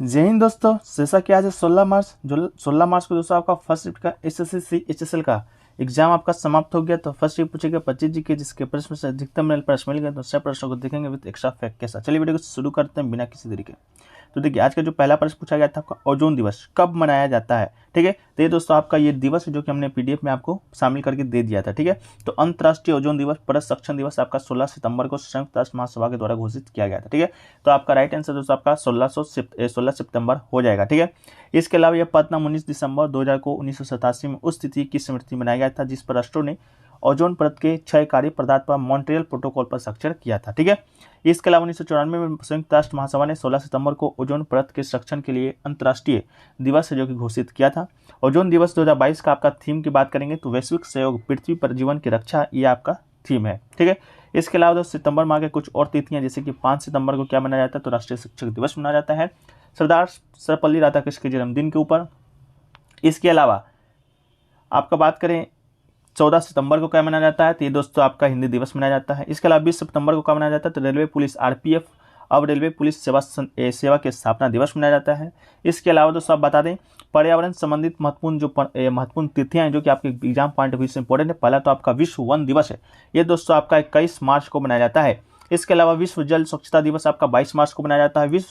जय हिंद दोस्तों। जैसा कि आज है 16 मार्च, जो 16 मार्च को दोस्तों आपका फर्स्ट शिफ्ट का SSC HSL का एग्जाम आपका समाप्त हो गया। तो फर्स्ट शिफ्ट पूछेगा 25 जीके, जिसके प्रश्न से अधिकतम मिल प्रश्न मिल गए। तो सब प्रश्नों को देखेंगे विद एक्स्ट्रा फैक्ट के साथ। चलिए वीडियो को शुरू करते हैं बिना किसी देरी के। तो देखिए, आज का जो पहला प्रश्न पूछा गया था आपका, ओजोन दिवस कब मनाया जाता है। ठीक है, तो ये दोस्तों आपका ये दिवस है जो कि हमने PDF में आपको शामिल करके दे दिया था। ठीक है, तो अंतर्राष्ट्रीय ओजोन दिवस संरक्षण दिवस आपका 16 सितंबर को संयुक्त राष्ट्र महासभा के द्वारा घोषित किया गया था। ठीक है, तो आपका राइट आंसर दोस्तों आपका 16 सितंबर हो जाएगा। ठीक है, इसके अलावा यह पदनाम 19 दिसंबर 2000 को 1987 में उस तिथि की स्मृति मनाया गया था जिस पर राष्ट्रों ने ओजोन परत के क्षयकारी पदार्थ पर मॉन्ट्रियल प्रोटोकॉल पर स्वाक्षर किया था। ठीक है, इसके अलावा 1994 में संयुक्त राष्ट्र महासभा ने 16 सितंबर को ओजोन परत के संरक्षण के लिए अंतर्राष्ट्रीय दिवस है जो कि घोषित किया था। ओजोन दिवस 2022 का आपका थीम की बात करेंगे तो वैश्विक सहयोग, पृथ्वी पर जीवन की रक्षा, ये आपका थीम है। ठीक है, इसके अलावा सितंबर माह के कुछ और तिथियां, जैसे कि 5 सितंबर को क्या मनाया जाता है, तो राष्ट्रीय शिक्षक दिवस मनाया जाता है सरदार सर्वपल्ली राधाकृष्ण के जन्मदिन के ऊपर। इसके अलावा आपका बात करें 14 सितंबर को क्या मनाया जाता है, तो ये दोस्तों आपका हिंदी दिवस मनाया जाता है। इसके अलावा 20 सितंबर को क्या मनाया जाता है, तो रेलवे पुलिस RPF अब रेलवे पुलिस सेवा के स्थापना दिवस मनाया जाता है। इसके अलावा दोस्तों आप बता दें, पर्यावरण संबंधित महत्वपूर्ण तिथियां हैं जो कि आपके एग्जाम पॉइंट ऑफ व्यू से इंपॉर्टेंट है। पहला तो आपका विश्व वन दिवस है, ये दोस्तों आपका 21 मार्च को मनाया जाता है। इसके अलावा विश्व जल स्वच्छता दिवस आपका 22 मार्च को मनाया जाता है। विश्व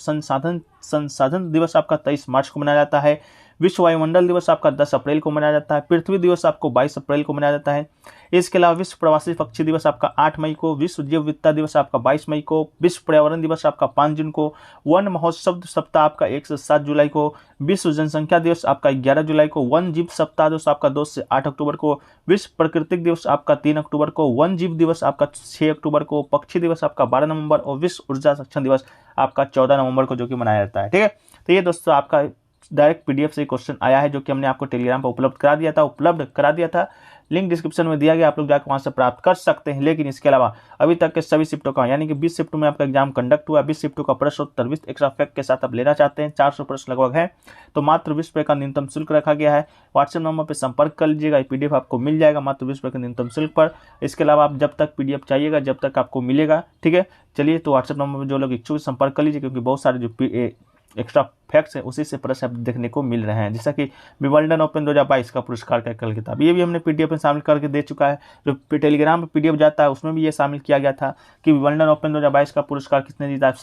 संसाधन दिवस आपका 23 मार्च को मनाया जाता है। विश्व वायुमंडल दिवस आपका 10 अप्रैल को मनाया जाता है। पृथ्वी दिवस आपको 22 अप्रैल को मनाया जाता है। इसके अलावा विश्व प्रवासी पक्षी दिवस आपका 8 मई को। विश्व जैव विविधता दिवस आपका 22 मई को। विश्व पर्यावरण दिवस आपका 5 जून को। वन महोत्सव सप्ताह आपका 1 से 7 जुलाई को। विश्व जनसंख्या दिवस आपका 11 जुलाई को। वन जीव सप्ताह दिवस आपका 2 से 8 अक्टूबर को। विश्व प्राकृतिक दिवस आपका 3 अक्टूबर को। वन जीव दिवस आपका 6 अक्टूबर को। पक्षी दिवस आपका 12 नवंबर और विश्व ऊर्जा संरक्षण दिवस आपका 14 नवंबर को जो कि मनाया जाता है। ठीक है, तो ये दोस्तों आपका डायरेक्ट PDF से क्वेश्चन आया है जो कि हमने आपको टेलीग्राम पर उपलब्ध करा दिया था। लिंक डिस्क्रिप्शन में दिया गया, आप लोग जाकर वहां से प्राप्त कर सकते हैं। लेकिन इसके अलावा अभी तक के सभी शिफ्टों का, यानी कि 20 शिफ्टों में आपका एग्जाम कंडक्ट हुआ, 20 शिफ्टों का प्रश्न उत्तर 20 एक्स्ट्रा फैक्ट के साथ आप लेना चाहते हैं, 400 प्रश्न लगभग है, तो मात्र 20 रुपये का न्यूनतम शुल्क रखा गया है। व्हाट्सएप नंबर पर संपर्क कर लीजिएगा, PDF आपको मिल जाएगा मात्र 20 रुपये के न्यूनतम शुल्क पर। इसके अलावा आप जब तक PDF चाहिएगा जब तक आपको मिलेगा। ठीक है, चलिए, तो व्हाट्सएप नंबर पर जो लोग इच्छुक संपर्क कर लीजिए, क्योंकि बहुत सारे जो एक्स्ट्रा फैक्ट्स है उसी से प्रश्न देखने को मिल रहे हैं। जैसा कि विंबलडन ओपन 2022 का पुरस्कार का कल किताब, ये भी हमने PDF में शामिल करके दे चुका है। जो टेलीग्राम पे PDF जाता है उसमें भी ये शामिल किया गया था कि विंबलडन ओपन 2022 का पुरस्कार किसने जीता है।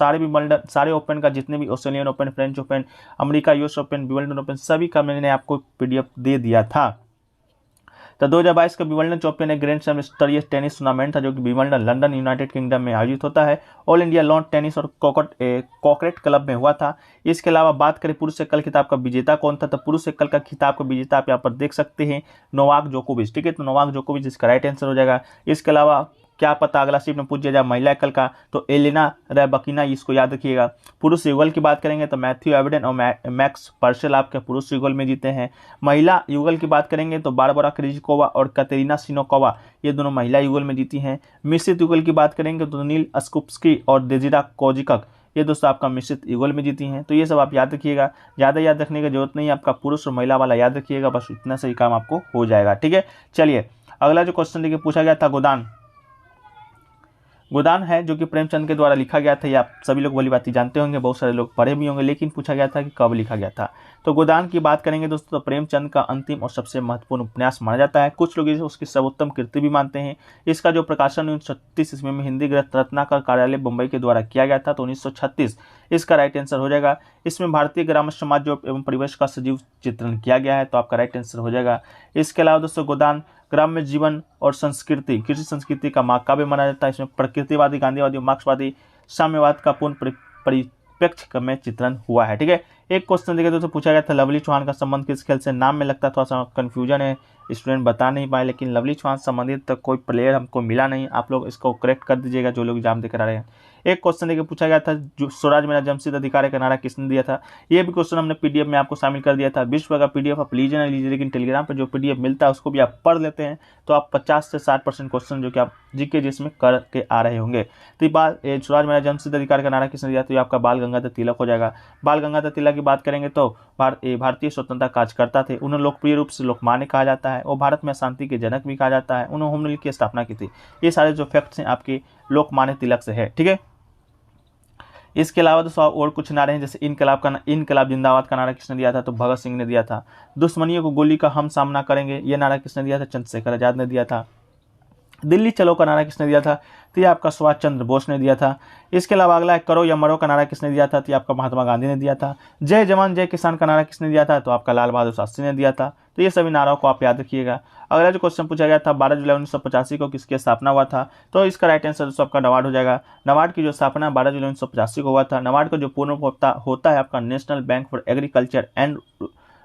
सारे ओपन का, जितने भी Australian open, French open, America US open, Wimbledon open, सभी का मैंने आपको PDF दे दिया था। तो 2022 का विंबलडन चैंपियन एक ग्रैंड स्लैम स्तरीय टेनिस टूर्नामेंट था जो कि विंबलडन लंदन यूनाइटेड किंगडम में आयोजित होता है। ऑल इंडिया लॉन टेनिस और कॉर्पोरेट क्लब में हुआ था। इसके अलावा बात करें पुरुष एकल खिताब का विजेता कौन था, तो पुरुष एकल का खिताब का विजेता आप यहाँ पर देख सकते हैं, नोवाक जोकोविच। ठीक है, तो नोवाक जोकोविच इसका राइट आंसर हो जाएगा। इसके अलावा क्या पता अगला शिफ्ट में पूछ दिया जाए महिला एकल का, तो एलिना रैबकिना, इसको याद रखिएगा। पुरुष युगल की बात करेंगे तो मैथ्यू एवडेन और मैक्स पर्सेल आपके पुरुष युगल में जीते हैं। महिला युगल की बात करेंगे तो बारबरा क्रिजिकोवा और कतेरिना सिनोकोवा, ये दोनों महिला युगल में जीती हैं। मिश्रित युगल की बात करेंगे तो नील अस्कुप्स्की और डेजिरा कोजिकक, ये दोस्तों आपका मिश्रित युगल में जीती हैं। तो ये सब आप याद रखिएगा, ज़्यादा याद रखने की जरूरत नहीं है, आपका पुरुष और महिला वाला याद रखिएगा, बस इतना सही काम आपको हो जाएगा। ठीक है, चलिए अगला जो क्वेश्चन देखिए पूछा गया था, गोदान है जो कि प्रेमचंद के द्वारा लिखा गया था। ये आप सभी लोग भली बात जानते होंगे, बहुत सारे लोग पढ़े भी होंगे, लेकिन पूछा गया था कि कब लिखा गया था। तो गोदान की बात करेंगे दोस्तों, तो प्रेमचंद का अंतिम और सबसे महत्वपूर्ण उपन्यास माना जाता है। कुछ लोग इसे उसकी सर्वोत्तम कृति भी मानते हैं। इसका जो प्रकाशन 1936 ईस्वी में हिंदी ग्रंथ रत्नाकर कार्यालय बम्बई के द्वारा किया गया था, तो 1936 इसका राइट आंसर हो जाएगा। इसमें भारतीय ग्राम्य समाज एवं परिवेश का सजीव चित्रण किया गया है, तो आपका राइट आंसर हो जाएगा। इसके अलावा दोस्तों गोदान ग्राम्य जीवन और संस्कृति, कृषि संस्कृति का महाकाव्य माना जाता है। इसमें प्रकृतिवादी, गांधीवादी, मार्क्सवादी, साम्यवाद का पूर्ण परिप्रेक्ष्य में चित्रण हुआ है। ठीक है, एक क्वेश्चन देखिए दोस्तों पूछा गया था, लवली चौहान का संबंध किस खेल से। नाम में लगता है थोड़ा सा कंफ्यूजन है, स्टूडेंट बता नहीं पाए, लेकिन लवली चौहान संबंधित तक कोई प्लेयर हमको मिला नहीं। आप लोग इसको करेक्ट कर दीजिएगा जो लोग एग्जाम देकर आ रहे हैं। एक क्वेश्चन देखिए पूछा गया था, जो स्वराज मेरा जमशेद अधिकार का नारा किसने दिया था। ये भी क्वेश्चन हमने PDF में आपको शामिल कर दिया था। विश्व का PDF आप लीजिए ना लीजिए, लेकिन टेलीग्राम पर जो PDF मिलता है उसको भी आप पढ़ लेते हैं, तो आप 50 से 60% क्वेश्चन जो कि आप GK जिसमें करके आ रहे होंगे। तो स्वराज मेरा जमशेद अधिकार का नारा किसने दिया, तो ये आपका बाल गंगाधर तिलक हो जाएगा। बाल गंगाधर तिलक की बात करेंगे तो भारतीय स्वतंत्रता कार्यकर्ता थे। उन्हें लोकप्रिय रूप से लोकमान्य कहा जाता है और भारत में शांति के जनक भी कहा जाता है। उन्होंने होम रूल की स्थापना की थी। ये सारे जो फैक्ट्स हैं आपके लोकमान्य तिलक से है। ठीक है, इसके अलावा दोस्तों और कुछ नारे हैं, जैसे इनकलाब जिंदाबाद का नारा किसने दिया था, तो भगत सिंह ने दिया था। दुश्मनियों को गोली का हम सामना करेंगे, ये नारा किसने दिया था, चंद्रशेखर आजाद ने दिया था। दिल्ली चलो का नारा किसने दिया था, तो ये आपका सुभाष चंद्र बोस ने दिया था। इसके अलावा अगला है करो या मरो का नारा किसने दिया था, तो ये आपका महात्मा गांधी ने दिया था। जय जवान जय किसान का नारा किसने दिया था, तो आपका लाल बहादुर शास्त्री ने दिया था। तो ये सभी नारों को आप याद रखिएगा। अगला जो क्वेश्चन पूछा गया था 12 जुलाई 1985 को किसकी स्थापना हुआ था, तो इसका राइट आंसर दोस्तों आपका नाबार्ड हो जाएगा। नाबार्ड की जो स्थापना 12 जुलाई 1985 को हुआ था। नाबार्ड का जो पूर्ण होता है आपका national bank for agriculture and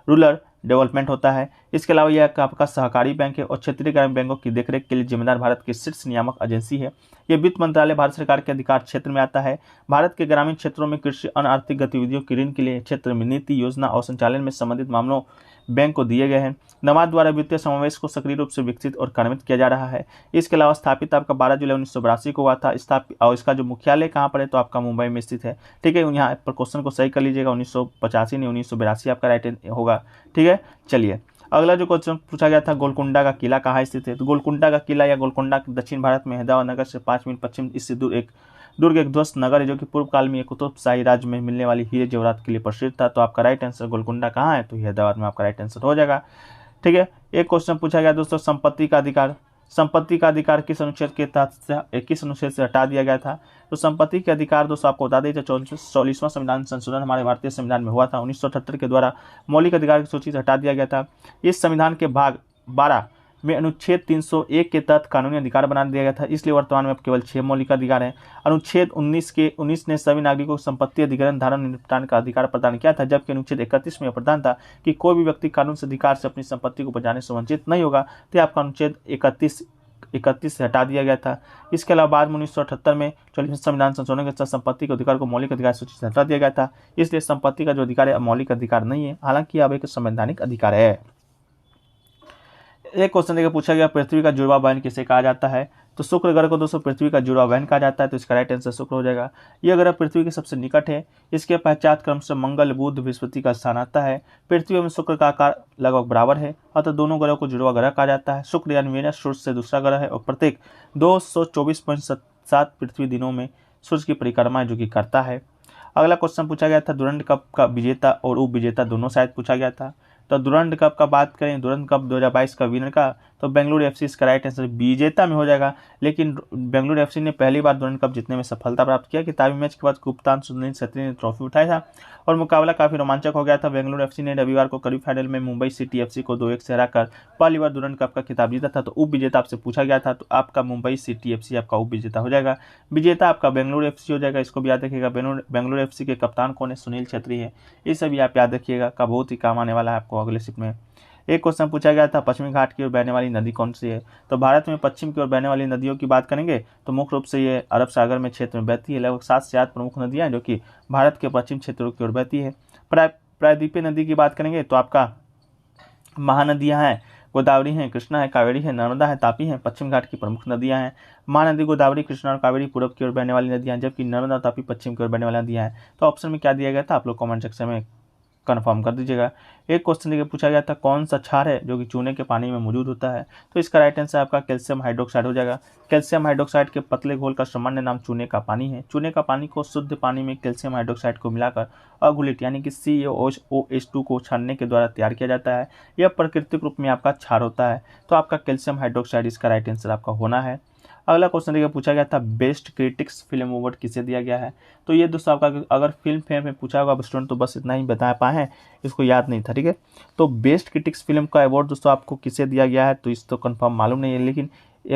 rural development होता है। इसके अलावा यह आपका सहकारी बैंक है और क्षेत्रीय ग्रामीण बैंकों की देखरेख के लिए जिम्मेदार भारत की शीर्ष नियामक एजेंसी है। यह वित्त मंत्रालय भारत सरकार के अधिकार क्षेत्र में आता है। भारत के ग्रामीण क्षेत्रों में कृषि अन्य आर्थिक गतिविधियों की ऋण के लिए क्षेत्र में नीति योजना और संचालन में संबंधित मामलों बैंक को दिए गए हैं। नाबार्ड द्वारा वित्तीय समावेश को सक्रिय रूप से विकसित और कार्यान्वित किया जा रहा है। इसके अलावा स्थापित आपका 12 जुलाई 1982 को हुआ था। और इसका जो मुख्यालय कहाँ पर है, तो आपका मुंबई में स्थित है। ठीक है, यहाँ पर क्वेश्चन को सही कर लीजिएगा, 1985 नहीं 1982 आपका राइट होगा। ठीक है, चलिए अगला जो क्वेश्चन पूछा गया था गोलकुंडा का किला कहाँ स्थित है, तो गोलकुंडा का किला या गोलकुंडा दक्षिण भारत में हैदराबाद नगर से 5 मील पश्चिम इससे दूर एक दुर्ग एक ध्वस्त नगर है, जो कि पूर्व काल में कुतुब शाही राज्य में मिलने वाली हीरे जवाहरात के लिए प्रसिद्ध था। तो आपका राइट आंसर गोलकुंडा कहाँ है, तो हैदराबाद में आपका राइट आंसर हो जाएगा। ठीक है, एक क्वेश्चन पूछा गया दोस्तों संपत्ति का अधिकार किस अनुच्छेद के तहत किस अनुच्छेद से हटा दिया गया था, तो संपत्ति के अधिकार दोस्तों आपको बता दें 44वां संविधान संशोधन हमारे भारतीय संविधान में हुआ था 1978 के द्वारा मौलिक अधिकार की सूची से हटा दिया गया था। इस संविधान के भाग 12 में अनुच्छेद 301 के तहत कानूनी अधिकार बना दिया गया था, इसलिए वर्तमान में अब केवल 6 मौलिक अधिकार हैं। अनुच्छेद 19 ने सभी नागरिकों को संपत्ति अधिग्रहण धारण निपटान का अधिकार प्रदान किया था, जबकि अनुच्छेद 31 में प्रदान था कि कोई भी व्यक्ति कानून से अधिकार से अपनी संपत्ति को बचाने से वंचित नहीं होगा। तो आपका अनुच्छेद 31 से हटा दिया गया था। इसके अलावा बाद में 1978 में 44वें संविधान संशोधन के तहत संपत्ति के अधिकार को मौलिक अधिकार सूची से हटा दिया गया था, इसलिए संपत्ति का जो अधिकार है मौलिक अधिकार नहीं है, हालांकि अब एक संवैधानिक अधिकार है। एक क्वेश्चन देखिए पूछा गया पृथ्वी का जुड़वा बहन किसे कहा जाता है, तो शुक्र ग्रह को दोस्तों पृथ्वी का जुड़वा बहन कहा जाता है, तो इसका राइट आंसर शुक्र हो जाएगा। यह ग्रह पृथ्वी के सबसे निकट है। इसके पश्चात क्रम से मंगल बुध बृहस्पति का स्थान आता है। पृथ्वी में शुक्र का आकार लगभग बराबर है, अतः दोनों ग्रहों को जुड़वा ग्रह कहा जाता है। शुक्र यानी वीनस सूर्य से दूसरा ग्रह है और प्रत्येक 224.7 पृथ्वी दिनों में सूर्य की परिक्रमा जो कि करता है। अगला क्वेश्चन पूछा गया था दुरंत कप का विजेता और उप विजेता दोनों शायद पूछा गया था। तो दुरंत कप का बात करें, दुरंत कप 2022 का विनर का, तो बेंगलुरु एफसी इसका राइट आंसर विजेता में हो जाएगा। लेकिन बेंगलुरु एफसी ने पहली बार दुरंत कप जीतने में सफलता प्राप्त किया। किताबी मैच के बाद कप्तान सुनील छेत्री ने ट्रॉफी उठाया था और मुकाबला काफी रोमांचक हो गया था। बेंगलुरु एफसी ने रविवार को क्वार्टर फाइनल में मुंबई सिटी एफसी को 2-1 से हराकर पहली बार दुरंत कप का खिताब जीता था। तो उप विजेता आपसे पूछा गया था, तो आपका मुंबई सिटी एफसी आपका उप विजेता हो जाएगा। विजेता आपका बेंगलुरु एफसी हो जाएगा, इसको भी याद रखिएगा। बेंगलुरु एफसी के कप्तान कौन है, सुनील छेत्री है। ये सभी आप याद रखिएगा, का बहुत ही काम आने वाला है आपको अगले शिफ्ट में। एक क्वेश्चन पूछा गया था पश्चिमी घाट की ओर बहने वाली नदी कौन सी है, तो भारत में पश्चिम की ओर बहने वाली नदियों की बात करेंगे तो मुख्य रूप से ये अरब सागर में क्षेत्र में बहती है। लगभग 7 से 8 प्रमुख नदियां जो कि भारत के पश्चिम क्षेत्रों की ओर बहती है। प्रायद्वीपीय नदी की बात करेंगे तो आपका महानदियां हैं, गोदावरी है, कृष्णा है, कावेरी है, नर्मदा है, तापी है, पश्चिम घाट की प्रमुख नदियां हैं। महानदी गोदावरी, कृष्णा और कावेरी पूर्व की ओर बहने वाली नदियां, जबकि नर्मदा तापी पश्चिम की ओर बहने वाली नदियां हैं। तो ऑप्शन में क्या दिया गया था आप लोग कमेंट सेक्शन में कन्फर्म कर दीजिएगा। एक क्वेश्चन देखिए पूछा गया था कौन सा क्षार है जो कि चूने के पानी में मौजूद होता है, तो इसका राइट आंसर आपका कैल्शियम हाइड्रोक्साइड हो जाएगा। कैल्शियम हाइड्रोक्साइड के पतले घोल का सामान्य नाम चूने का पानी है। चूने का पानी को शुद्ध पानी में कैल्शियम हाइड्रोक्साइड को मिलाकर अघुलित यानी कि CaOH2 को छानने के द्वारा तैयार किया जाता है। यह प्राकृतिक रूप में आपका क्षार होता है। तो आपका कैल्शियम हाइड्रोक्साइड इसका राइट आंसर आपका होना है। अगला क्वेश्चन देखिए पूछा गया था बेस्ट क्रिटिक्स फिल्म अवार्ड किसे दिया गया है, तो ये दोस्तों आपका अगर फिल्म फेयर में पूछा होगा स्टूडेंट तो बस इतना ही बता पाए हैं, इसको याद नहीं था। ठीक है, तो बेस्ट क्रिटिक्स फिल्म का अवार्ड दोस्तों आपको किसे दिया गया है, तो इस तो कंफर्म मालूम नहीं है, लेकिन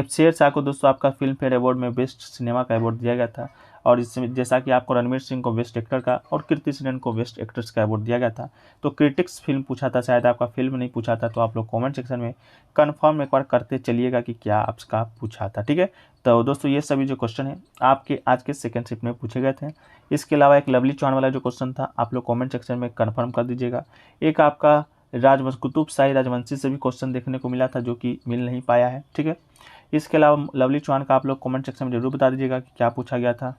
शेर शाह को दोस्तों आपका फिल्म फेयर अवार्ड में बेस्ट सिनेमा का अवार्ड दिया गया था। और इसमें जैसा कि आपको रणवीर सिंह को बेस्ट एक्टर का और कीर्ति सेनन को बेस्ट एक्ट्रेस का अवार्ड दिया गया था। तो क्रिटिक्स फिल्म पूछा था, शायद आपका फिल्म नहीं पूछा था, तो आप लोग कमेंट सेक्शन में कंफर्म एक बार करते चलिएगा कि क्या आपका पूछा था। ठीक है, तो दोस्तों ये सभी जो क्वेश्चन है आपके आज के सेकंड शिफ्ट में पूछे गए थे। इसके अलावा एक लवली चौहान वाला जो क्वेश्चन था आप लोग कमेंट सेक्शन में कंफर्म कर दीजिएगा। एक आपका कुतुब शाही राजवंशी से भी क्वेश्चन देखने को मिला था जो कि मिल नहीं पाया है। ठीक है, इसके अलावा लवली चौहान का आप लोग कमेंट सेक्शन में जरूर बता दीजिएगा कि क्या पूछा गया था।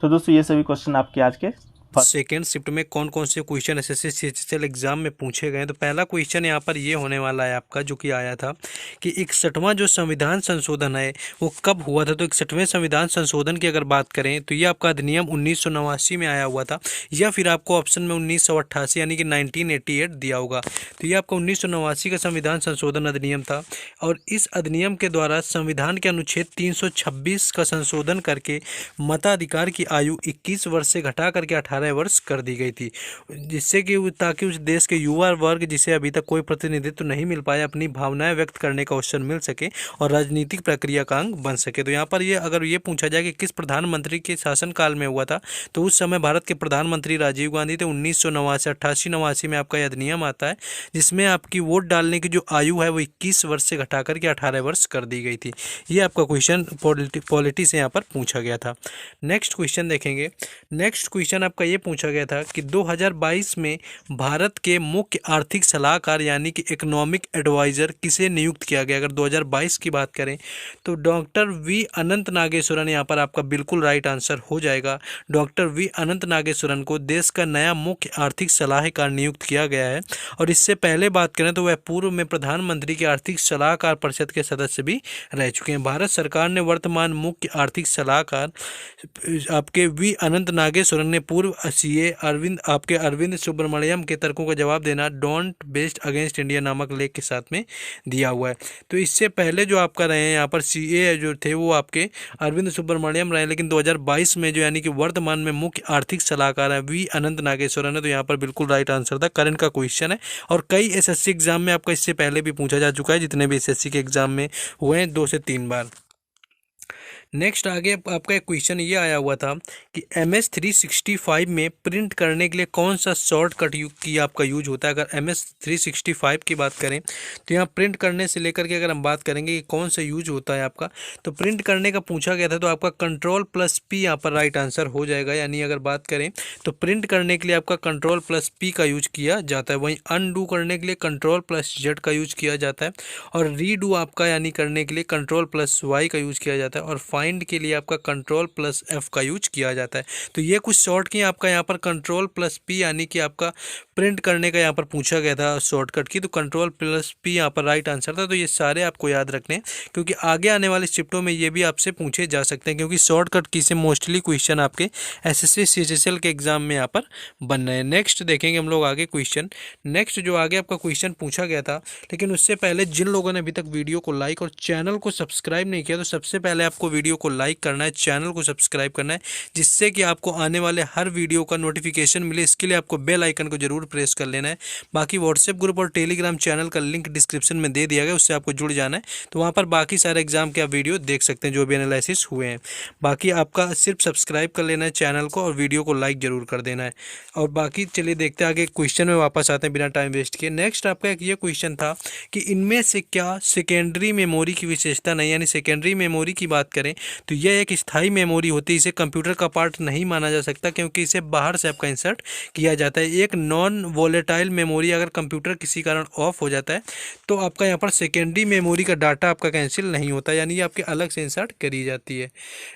तो दोस्तों ये सभी क्वेश्चन आपके आज के सेकेंड शिफ्ट में कौन कौन से क्वेश्चन एसएससी सीएचएसएल एग्जाम में पूछे गए। तो पहला क्वेश्चन यहाँ पर ये होने वाला है आपका, जो कि आया था कि 61वां जो संविधान संशोधन है वो कब हुआ था। तो 61वें संविधान संशोधन की अगर बात करें तो ये आपका अधिनियम 1989 में आया हुआ था, या फिर आपको ऑप्शन में 1988 यानी कि 1988 दिया होगा। तो ये आपका 1989 का संविधान संशोधन अधिनियम था, और इस अधिनियम के द्वारा संविधान के अनुच्छेद 326 का संशोधन करके मताधिकार की आयु 21 वर्ष से घटा करके 18 वर्ष कर दी गई थी, जिससे कि ताकि उस देश के युवा वर्ग जिसे अभी तक कोई प्रतिनिधित्व नहीं मिल पाया अपनी भावनाएं व्यक्त करने का अवसर मिल सके और राजनीतिक प्रक्रिया का अंग बन सके। तो यहाँ पर ये अगर ये पूछा जाए कि किस प्रधानमंत्री के शासनकाल में हुआ था, तो उस समय भारत के प्रधानमंत्री राजीव गांधी थे। 1989 में आपका यह अधिनियम आता है, जिसमें आपकी वोट डालने की जो आयु है वो 21 वर्ष से घटा करके 18 वर्ष कर दी गई थी। ये आपका क्वेश्चन पॉलिटी से यहाँ पर पूछा गया था। नेक्स्ट क्वेश्चन देखेंगे। नेक्स्ट क्वेश्चन आपका ये पूछा गया था कि 2022 में भारत के मुख्य आर्थिक सलाहकार यानी कि इकोनॉमिक एडवाइजर किसे नियुक्त किया गया। अगर 2022 की बात करें तो डॉक्टर वी अनंत नागेश्वरन यहाँ पर आपका बिल्कुल राइट आंसर हो जाएगा। डॉक्टर वी अनंत नागेश्वरन को देश का नया मुख्य आर्थिक सलाहकार नियुक्त किया गया है, और इससे पहले बात करें तो वह पूर्व में प्रधानमंत्री के आर्थिक सलाहकार परिषद के सदस्य भी रह चुके हैं। भारत सरकार ने वर्तमान मुख्य आर्थिक सलाहकार आपके वी अनंत नागेश्वरन ने पूर्व सीए अरविंद सुब्रमण्यम के तर्कों का जवाब देना डोंट बेस्ट अगेंस्ट इंडिया नामक लेख के साथ में दिया हुआ है। तो इससे पहले जो आपका रहे हैं यहाँ पर सीए जो थे वो आपके अरविंद सुब्रमण्यम रहे, लेकिन 2022 में जो यानी कि वर्तमान में मुख्य आर्थिक सलाहकार है वी अनंत नागेश्वरन है। तो यहाँ पर बिल्कुल राइट आंसर था, करंट का क्वेश्चन है, और कई एसएससी एग्जाम में आपका इससे पहले भी पूछा जा चुका है, जितने भी एसएससी के एग्जाम में हुए हैं 2 से 3 बार। नेक्स्ट आगे आपका एक क्वेश्चन ये आया हुआ था कि MS-365 में प्रिंट करने के लिए कौन सा शॉर्टकट की आपका यूज होता है। अगर MS-365 की बात करें तो यहाँ प्रिंट करने से लेकर के अगर हम बात करेंगे कि कौन सा यूज होता है आपका, तो प्रिंट करने का पूछा गया था, तो आपका Ctrl+P यहाँ पर राइट आंसर हो जाएगा। यानी अगर बात करें तो प्रिंट करने के लिए आपका Ctrl+P का यूज किया जाता है, वहीं अनडू करने के लिए Ctrl+Z का यूज किया जाता है, और रीडू आपका यानी करने के लिए Ctrl+Y का यूज किया जाता है, और फाइंड के लिए आपका Ctrl+F का यूज किया जाता है। तो ये कुछ शॉर्ट की आपका यहाँ पर Ctrl+P यानी कि आपका प्रिंट करने का यहाँ पर पूछा गया था शॉर्टकट की, तो Ctrl+P यहाँ पर राइट आंसर था। तो ये सारे आपको याद रखने हैं, क्योंकि आगे आने वाले शिफ्टों में ये भी आपसे पूछे जा सकते हैं, क्योंकि शॉर्टकट की से मोस्टली क्वेश्चन आपके एसएससी सीएचएसएल के एग्जाम में यहाँ पर बन रहे हैं। नेक्स्ट देखेंगे हम लोग आगे क्वेश्चन। नेक्स्ट जो आगे आपका क्वेश्चन पूछा गया था, लेकिन उससे पहले जिन लोगों ने अभी तक वीडियो को लाइक और चैनल को सब्सक्राइब नहीं किया, तो सबसे पहले आपको वीडियो को लाइक करना है, चैनल को सब्सक्राइब करना है, जिससे कि आपको आने वाले हर वीडियो का नोटिफिकेशन मिले। इसके लिए आपको बेल आइकन को जरूर प्रेस कर लेना है। बाकी व्हाट्सएप ग्रुप और टेलीग्राम चैनल का लिंक डिस्क्रिप्शन में दे दिया गया, उससे आपको जुड़ जाना है, तो वहाँ पर बाकी सारे एग्जाम के आप वीडियो देख सकते हैं जो भी एनालिसिस हुए हैं। बाकी आपका सिर्फ सब्सक्राइब कर लेना है चैनल को, और वीडियो को लाइक जरूर कर देना है। और बाकी चलिए देखते हैं आगे क्वेश्चन में वापस आते हैं बिना टाइम वेस्ट किए। नेक्स्ट आपका एक ये क्वेश्चन था कि इनमें से क्या सेकेंडरी मेमोरी की विशेषता नहीं, यानी सेकेंडरी मेमोरी की बात करें तो यह एक स्थायी मेमोरी होती है, इसे कंप्यूटर का पार्ट नहीं माना जा सकता, क्योंकि इसे बाहर से आपका इंसर्ट किया जाता है। एक नॉन वोलेटाइल मेमोरी, अगर कंप्यूटर किसी कारण ऑफ हो जाता है तो आपका यहाँ पर सेकेंडरी मेमोरी का डाटा आपका कैंसिल नहीं होता, यानी ये आपके अलग से इंसर्ट करी जाती है।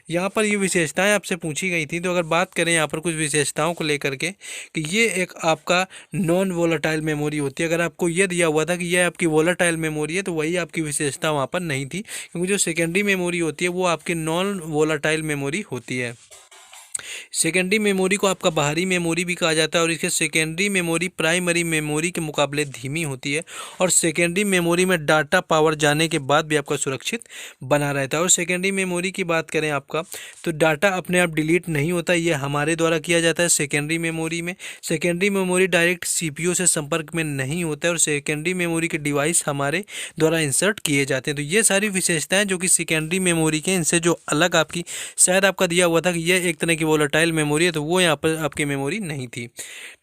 यहाँ पर ये विशेषताएं आपसे पूछी गई थी, तो अगर बात करें यहाँ पर कुछ विशेषताओं को लेकर के कि ये एक आपका नॉन वोलेटाइल मेमोरी होती है। अगर आपको ये दिया हुआ था कि यह आपकी वोलेटाइल मेमोरी है, तो वही आपकी विशेषता वहाँ पर नहीं थी, क्योंकि जो सेकेंडरी मेमोरी होती है वो आपकी नॉन वोलेटाइल मेमोरी होती है। सेकेंडरी मेमोरी को आपका बाहरी मेमोरी भी कहा जाता है, और इसके सेकेंडरी मेमोरी प्राइमरी मेमोरी के मुकाबले धीमी होती है, और सेकेंडरी मेमोरी में डाटा पावर जाने के बाद भी आपका सुरक्षित बना रहता है। और सेकेंडरी मेमोरी की बात करें आपका, तो डाटा अपने आप डिलीट नहीं होता, ये हमारे द्वारा किया जाता है सेकेंडरी मेमोरी में। सेकेंडरी मेमोरी डायरेक्ट सीपीयू से संपर्क में नहीं होता है, और सेकेंडरी मेमोरी के डिवाइस हमारे द्वारा इंसर्ट किए जाते हैं। तो ये सारी विशेषताएं जो कि सेकेंडरी मेमोरी के, इनसे जो अलग आपकी शायद आपका दिया हुआ था कि यह एक तरह की वोलेटाइल मेमोरी है, तो वो यहाँ पर आपकी मेमोरी नहीं थी।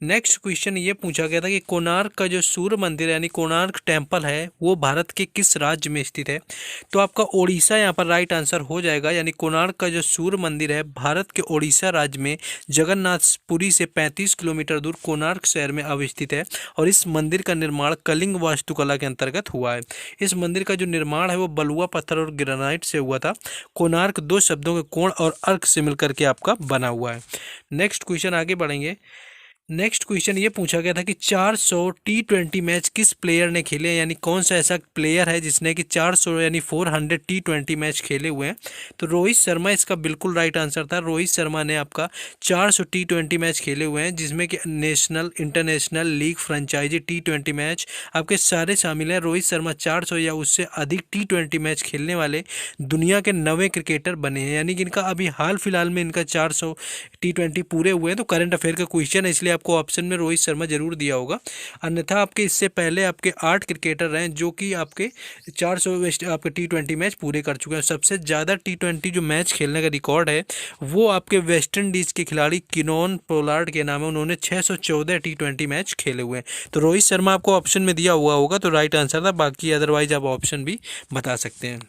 नेक्स्ट क्वेश्चन ये पूछा गया था कि कोणार्क का जो सूर्य मंदिर यानी कोणार्क टेम्पल है वो भारत के किस राज्य में स्थित है। तो आपका ओडिशा यहाँ पर राइट आंसर हो जाएगा, यानी कोणार्क का जो सूर्य मंदिर है भारत के ओडिशा राज्य में जगन्नाथपुरी से 35 किलोमीटर दूर कोणार्क शहर में अवस्थित है, और इस मंदिर का निर्माण कलिंग वास्तुकला के अंतर्गत हुआ है। इस मंदिर का जो निर्माण है वो बलुआ पत्थर और ग्रेनाइट से हुआ था। कोणार्क 2 शब्दों के कोण और अर्क से मिलकर के आपका बना हुआ है। नेक्स्ट क्वेश्चन आगे बढ़ेंगे। नेक्स्ट क्वेश्चन ये पूछा गया था कि 400 T20 मैच किस प्लेयर ने खेले, यानी कौन सा ऐसा प्लेयर है जिसने कि 400 यानी 400 T20 मैच खेले हुए हैं। तो रोहित शर्मा इसका बिल्कुल राइट आंसर था। रोहित शर्मा ने आपका 400 T20 मैच खेले हुए हैं, जिसमें कि national, international, league, franchise T20 match आपके सारे शामिल हैं। रोहित शर्मा 400 या उससे अधिक T20 मैच खेलने वाले दुनिया के 9वें क्रिकेटर बने हैं, यानी कि इनका अभी हाल फिलहाल में इनका 400 T20 पूरे हुए हैं। तो करंट अफेयर का क्वेश्चन है, इसलिए आपको ऑप्शन में रोहित शर्मा जरूर दिया होगा। अन्यथा आपके इससे पहले आपके 8 क्रिकेटर हैं जो कि आपके 400 आपके T20 मैच पूरे कर चुके हैं। सबसे ज़्यादा T20 जो मैच खेलने का रिकॉर्ड है वो आपके वेस्ट इंडीज़ के खिलाड़ी किनोन पोलार्ड के नाम है। उन्होंने 614 T20 मैच खेले हुए हैं। तो रोहित शर्मा आपको ऑप्शन में दिया हुआ होगा, तो राइट आंसर था। बाकी अदरवाइज आप ऑप्शन भी बता सकते हैं।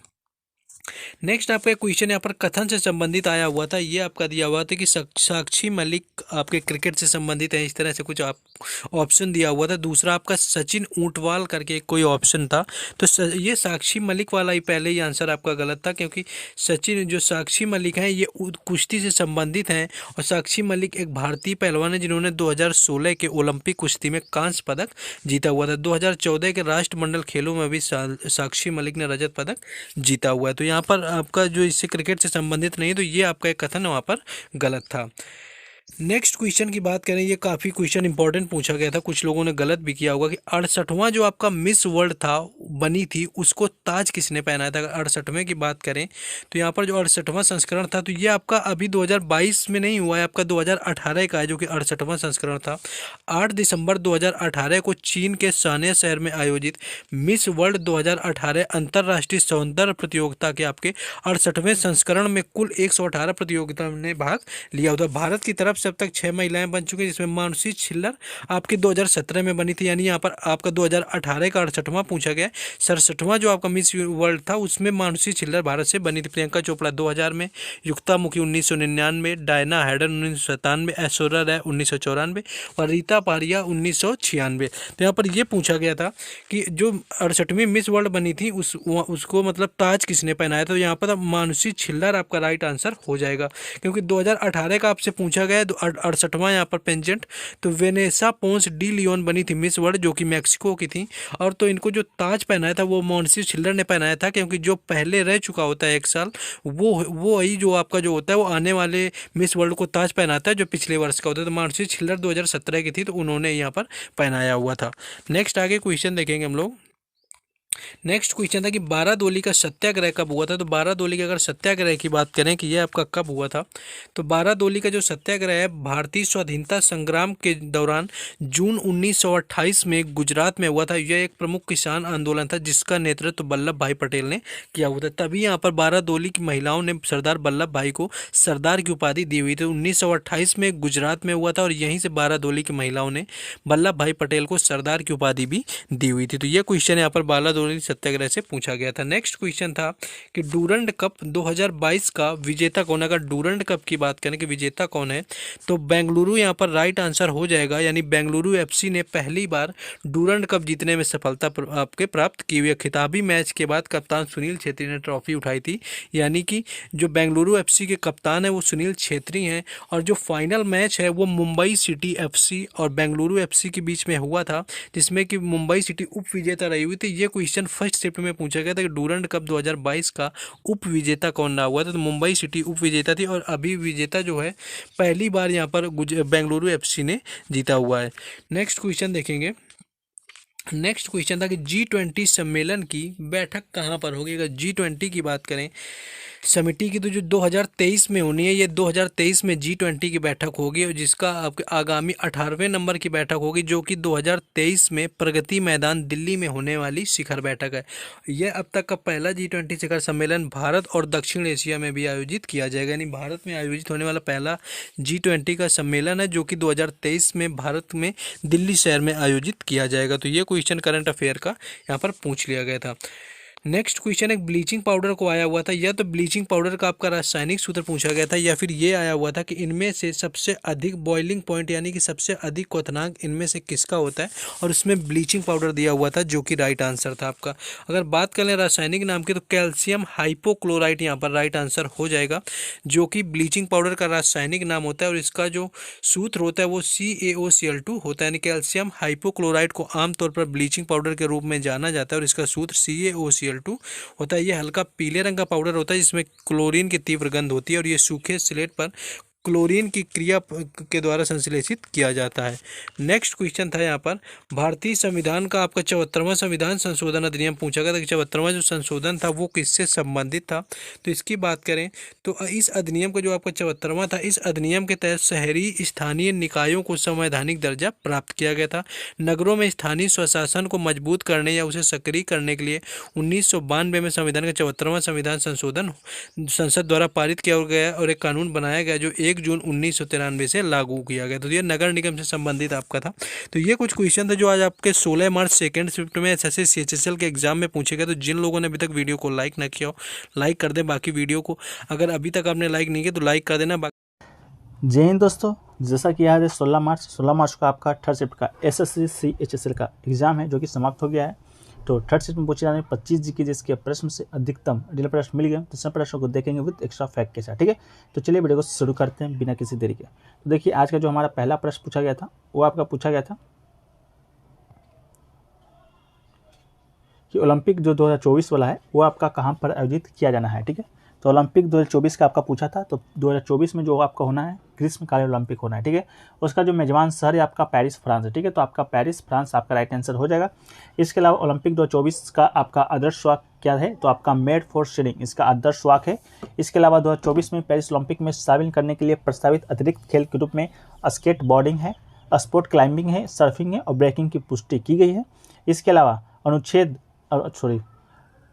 नेक्स्ट आपका क्वेश्चन यहाँ पर कथन से संबंधित आया हुआ था। ये आपका दिया हुआ था कि साक्षी मलिक आपके क्रिकेट से संबंधित है, इस तरह से कुछ आप ऑप्शन दिया हुआ था। दूसरा आपका सचिन ऊंटवाल करके कोई ऑप्शन था। तो ये साक्षी मलिक वाला ही पहले ही आंसर आपका गलत था, क्योंकि सचिन जो साक्षी मलिक हैं ये कुश्ती से संबंधित हैं, और साक्षी मलिक एक भारतीय पहलवान है जिन्होंने 2016 के ओलंपिक कुश्ती में कांस्य पदक जीता हुआ था। 2014 के राष्ट्रमंडल खेलों में भी साक्षी मलिक ने रजत पदक जीता हुआ है। तो यहाँ पर आपका जो इससे क्रिकेट से संबंधित नहीं है, तो ये आपका एक कथन वहाँ पर गलत था। नेक्स्ट क्वेश्चन की बात करें, ये काफ़ी क्वेश्चन इंपॉर्टेंट पूछा गया था, कुछ लोगों ने गलत भी किया होगा कि 68वां जो आपका मिस वर्ल्ड था बनी थी उसको ताज किसने पहनाया था। अगर 68वें की बात करें तो यहाँ पर जो 68वां संस्करण था, तो ये आपका अभी 2022 में नहीं हुआ है, आपका 2018 का है जो कि 68वां संस्करण था। 8 दिसंबर 2018 को चीन के शाने शहर में आयोजित मिस वर्ल्ड 2018 अंतर्राष्ट्रीय सौंदर्य प्रतियोगिता के आपके 68वें संस्करण में कुल 118 प्रतियोगिताओं ने भाग लिया होता। भारत की तरफ से अब तक 6 महिलाएं बन चुकी हैं, जिसमें मानसी छिल्लर आपकी 2017 में बनी थी, यानी यहाँ पर आपका 2018 का 68वां पूछा गया। 67वां जो आपका मिस वर्ल्ड था उसमें मानसी छिल्लर भारत से बनी थी। प्रियंका चोपड़ा 2000 में, युक्ता मुखी 1999, डायना हैडन 1997, ऐश्वर्या राय 1994 और रीता पारिया 1996। तो यहाँ पर यह पूछा गया था कि जो 68वीं मिस वर्ल्ड बनी थी उसको मतलब ताज किसने पहनाया था। तो यहाँ पर मानसी छिल्लर आपका राइट आंसर हो जाएगा, क्योंकि 2018 का आपसे पूछा गया है। तो 68वां यहाँ पर पेंजेंट तो वेनेसा पोंस डी लियोन बनी थी मिस वर्ल्ड, जो कि मैक्सिको की थी। और तो इनको जो ताज पहनाया था वो मानसी छिल्लर ने पहनाया था, क्योंकि जो पहले रह चुका होता है 1 साल वो वही जो आपका जो होता है वो आने वाले मिस वर्ल्ड को ताज पहनाता है जो पिछले वर्ष का होता है। तो मानसी छिल्लर 2017 की थी, तो उन्होंने यहाँ पर पहनाया हुआ था। नेक्स्ट आगे क्वेश्चन देखेंगे हम लोग। नेक्स्ट क्वेश्चन था कि बारादोली का सत्याग्रह कब हुआ था। तो बारादोली का अगर सत्याग्रह की बात करें कि यह आपका कब हुआ था, तो बारादोली का जो सत्याग्रह है भारतीय स्वाधीनता संग्राम के दौरान जून 1928 में गुजरात में हुआ था। यह एक प्रमुख किसान आंदोलन था जिसका नेतृत्व वल्लभ भाई पटेल ने किया हुआ था। तभी यहाँ पर बारादोली की महिलाओं ने सरदार वल्लभ भाई को सरदार की उपाधि दी हुई थी। 1928 में गुजरात में हुआ था और यहीं से बारादोली की महिलाओं ने वल्लभ भाई पटेल को सरदार की उपाधि भी दी हुई थी। तो यह क्वेश्चन यहाँ पर बारादोली सत्याग्रह से पूछा गया था। नेक्स्ट क्वेश्चन था कि डूरंड कप 2022 का विजेता कौन है। अगर डूरंड कप की बात करें कि विजेता कौन है, तो बेंगलुरु यहाँ पर राइट आंसर हो जाएगा, यानी बेंगलुरु एफसी ने पहली बार डूरंड कप जीतने में सफलता आपके प्राप्त की हुई है। खिताबी मैच के बाद कप्तान सुनील छेत्री ने ट्रॉफी उठाई थी, यानी कि जो बेंगलुरु एफसी के कप्तान है वो सुनील छेत्री हैं। और जो फाइनल मैच है वो मुंबई सिटी एफसी और बेंगलुरु एफसी के बीच में हुआ था, जिसमें कि मुंबई सिटी उप विजेता रही हुई थी। ये क्वेश्चन फर्स्ट शिफ्ट में पूछा गया था कि डूरंड कप 2022 का उप विजेता कौन रहा हुआ था। तो मुंबई सिटी उप विजेता थी और अभी विजेता जो है पहली बार यहाँ पर बेंगलुरु एफसी ने जीता हुआ है। नेक्स्ट क्वेश्चन देखेंगे। नेक्स्ट क्वेश्चन था कि G20 सम्मेलन की बैठक कहाँ पर होगी। अगर G20 की बात करें समिति की, तो जो 2023 में होनी है, ये 2023 में G20 की बैठक होगी, और जिसका आपके आगामी 18वें नंबर की बैठक होगी, जो कि 2023 में प्रगति मैदान दिल्ली में होने वाली शिखर बैठक है। यह अब तक का पहला G20 शिखर सम्मेलन भारत और दक्षिण एशिया में भी आयोजित किया जाएगा, यानी भारत में आयोजित होने वाला पहला G20 का सम्मेलन है, जो कि 2023 में भारत में दिल्ली शहर में आयोजित किया जाएगा। तो ये क्वेश्चन करंट अफेयर का यहाँ पर पूछ लिया गया था। नेक्स्ट क्वेश्चन एक ब्लीचिंग पाउडर को आया हुआ था, या तो ब्लीचिंग पाउडर का आपका रासायनिक सूत्र पूछा गया था, या फिर ये आया हुआ था कि इनमें से सबसे अधिक बॉइलिंग पॉइंट यानी कि सबसे अधिक क्वथनांक इनमें से किसका होता है, और उसमें ब्लीचिंग पाउडर दिया हुआ था, जो कि राइट आंसर था आपका। अगर बात करें रासायनिक नाम की, तो कैल्शियम हाइपोक्लोराइट यहाँ पर राइट आंसर हो जाएगा, जो कि ब्लीचिंग पाउडर का रासायनिक नाम होता है, और इसका जो सूत्र होता है वो CaOCl2 होता है, यानी कैल्शियम हाइपोक्लोराइट को आमतौर पर ब्लीचिंग पाउडर के रूप में जाना जाता है, और इसका सूत्र CaOCl2 होता है। ये हल्का पीले रंग का पाउडर होता है, जिसमें क्लोरीन की तीव्र गंध होती है, और ये सूखे स्लेट पर क्लोरीन की क्रिया के द्वारा संश्लेषित किया जाता है। नेक्स्ट क्वेश्चन था यहाँ पर, भारतीय संविधान का आपका 74वां संविधान संशोधन अधिनियम पूछा गया था कि 74वां जो संशोधन था वो किससे संबंधित था। तो इसकी बात करें तो इस अधिनियम का जो आपका 74वां था, इस अधिनियम के तहत शहरी स्थानीय निकायों को संवैधानिक दर्जा प्राप्त किया गया था। नगरों में स्थानीय स्वशासन को मजबूत करने या उसे सक्रिय करने के लिए 1992 में संविधान का 74वां संविधान संशोधन संसद द्वारा पारित किया गया और एक कानून बनाया गया, जो 1 जून 1993 से लागू किया गया। तो ये नगर निगम से संबंधित आपका था। तो ये कुछ क्वेश्चन थे जो आज आपके 16 मार्च सेकेंड शिफ्ट में SSC CHSL के एग्जाम में पूछे गए। तो जिन लोगों ने अभी तक वीडियो को लाइक ना किया हो, लाइक कर दें। बाकी वीडियो को अगर अभी तक आपने लाइक नहीं किया तो लाइक कर देना। जय हिंद दोस्तों, जैसा कि याद है 16 मार्च को आपका थर्ड शिफ्ट का SSC CHSL का एग्जाम है, जो कि समाप्त हो गया है। तो थर्ड शिफ्ट में पूछे जाने 25 GK जिसके प्रश्न से अधिकतम रियल प्रश्न मिल गए, तो सब प्रश्नों को देखेंगे विद एक्स्ट्रा फैक्ट के साथ। ठीक है, तो चलिए वीडियो को शुरू करते हैं बिना किसी देरी के। तो देखिए, आज का जो हमारा पहला प्रश्न पूछा गया था वो आपका पूछा गया था कि ओलंपिक जो 2024 वाला है वो आपका कहाँ पर आयोजित किया जाना है। ठीक है, तो ओलंपिक 2024 का आपका पूछा था, तो 2024 में जो आपका होना है ग्रीष्मकालीन ओलंपिक होना है। ठीक है, उसका जो मेजबान शहर है आपका पेरिस फ्रांस है। ठीक है, तो आपका पेरिस फ्रांस आपका राइट आंसर हो जाएगा। इसके अलावा ओलंपिक 2024 का आपका आदर्श वाक्य क्या है, तो आपका मेड फॉर शेयरिंग इसका आदर्श वाक्य है। इसके अलावा 2024 में पेरिस ओलंपिक में शामिल करने के लिए प्रस्तावित अतिरिक्त खेल के रूप में स्केट बोर्डिंग है, स्पोर्ट क्लाइंबिंग है, सर्फिंग है और ब्रेकिंग की पुष्टि की गई है। इसके अलावा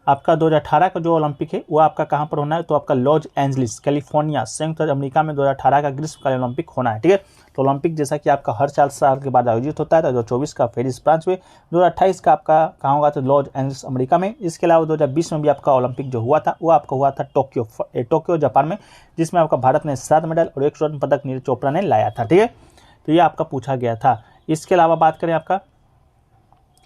आपका 2018 का जो ओलंपिक है वो आपका कहाँ पर होना है, तो आपका लॉस एंजलिस कैलिफोर्निया संयुक्त राज्य अमेरिका में 2018 का ग्रीष्मकालीन ओलंपिक होना है। ठीक है, तो ओलंपिक जैसा कि आपका हर 4 साल के बाद आयोजित होता है, तो 2024 का पेरिस फ्रांस में, 2028 का आपका कहाँ होगा, तो लॉस एंजलिस अमेरिका में। इसके अलावा 2020 में भी आपका ओलंपिक जो हुआ था वो आपका हुआ था टोक्यो जापान में, जिसमें आपका भारत ने 7 मेडल और 1 स्वर्ण पदक नीरज चोपड़ा ने लाया था। ठीक है, तो ये आपका पूछा गया था। इसके अलावा बात करें आपका,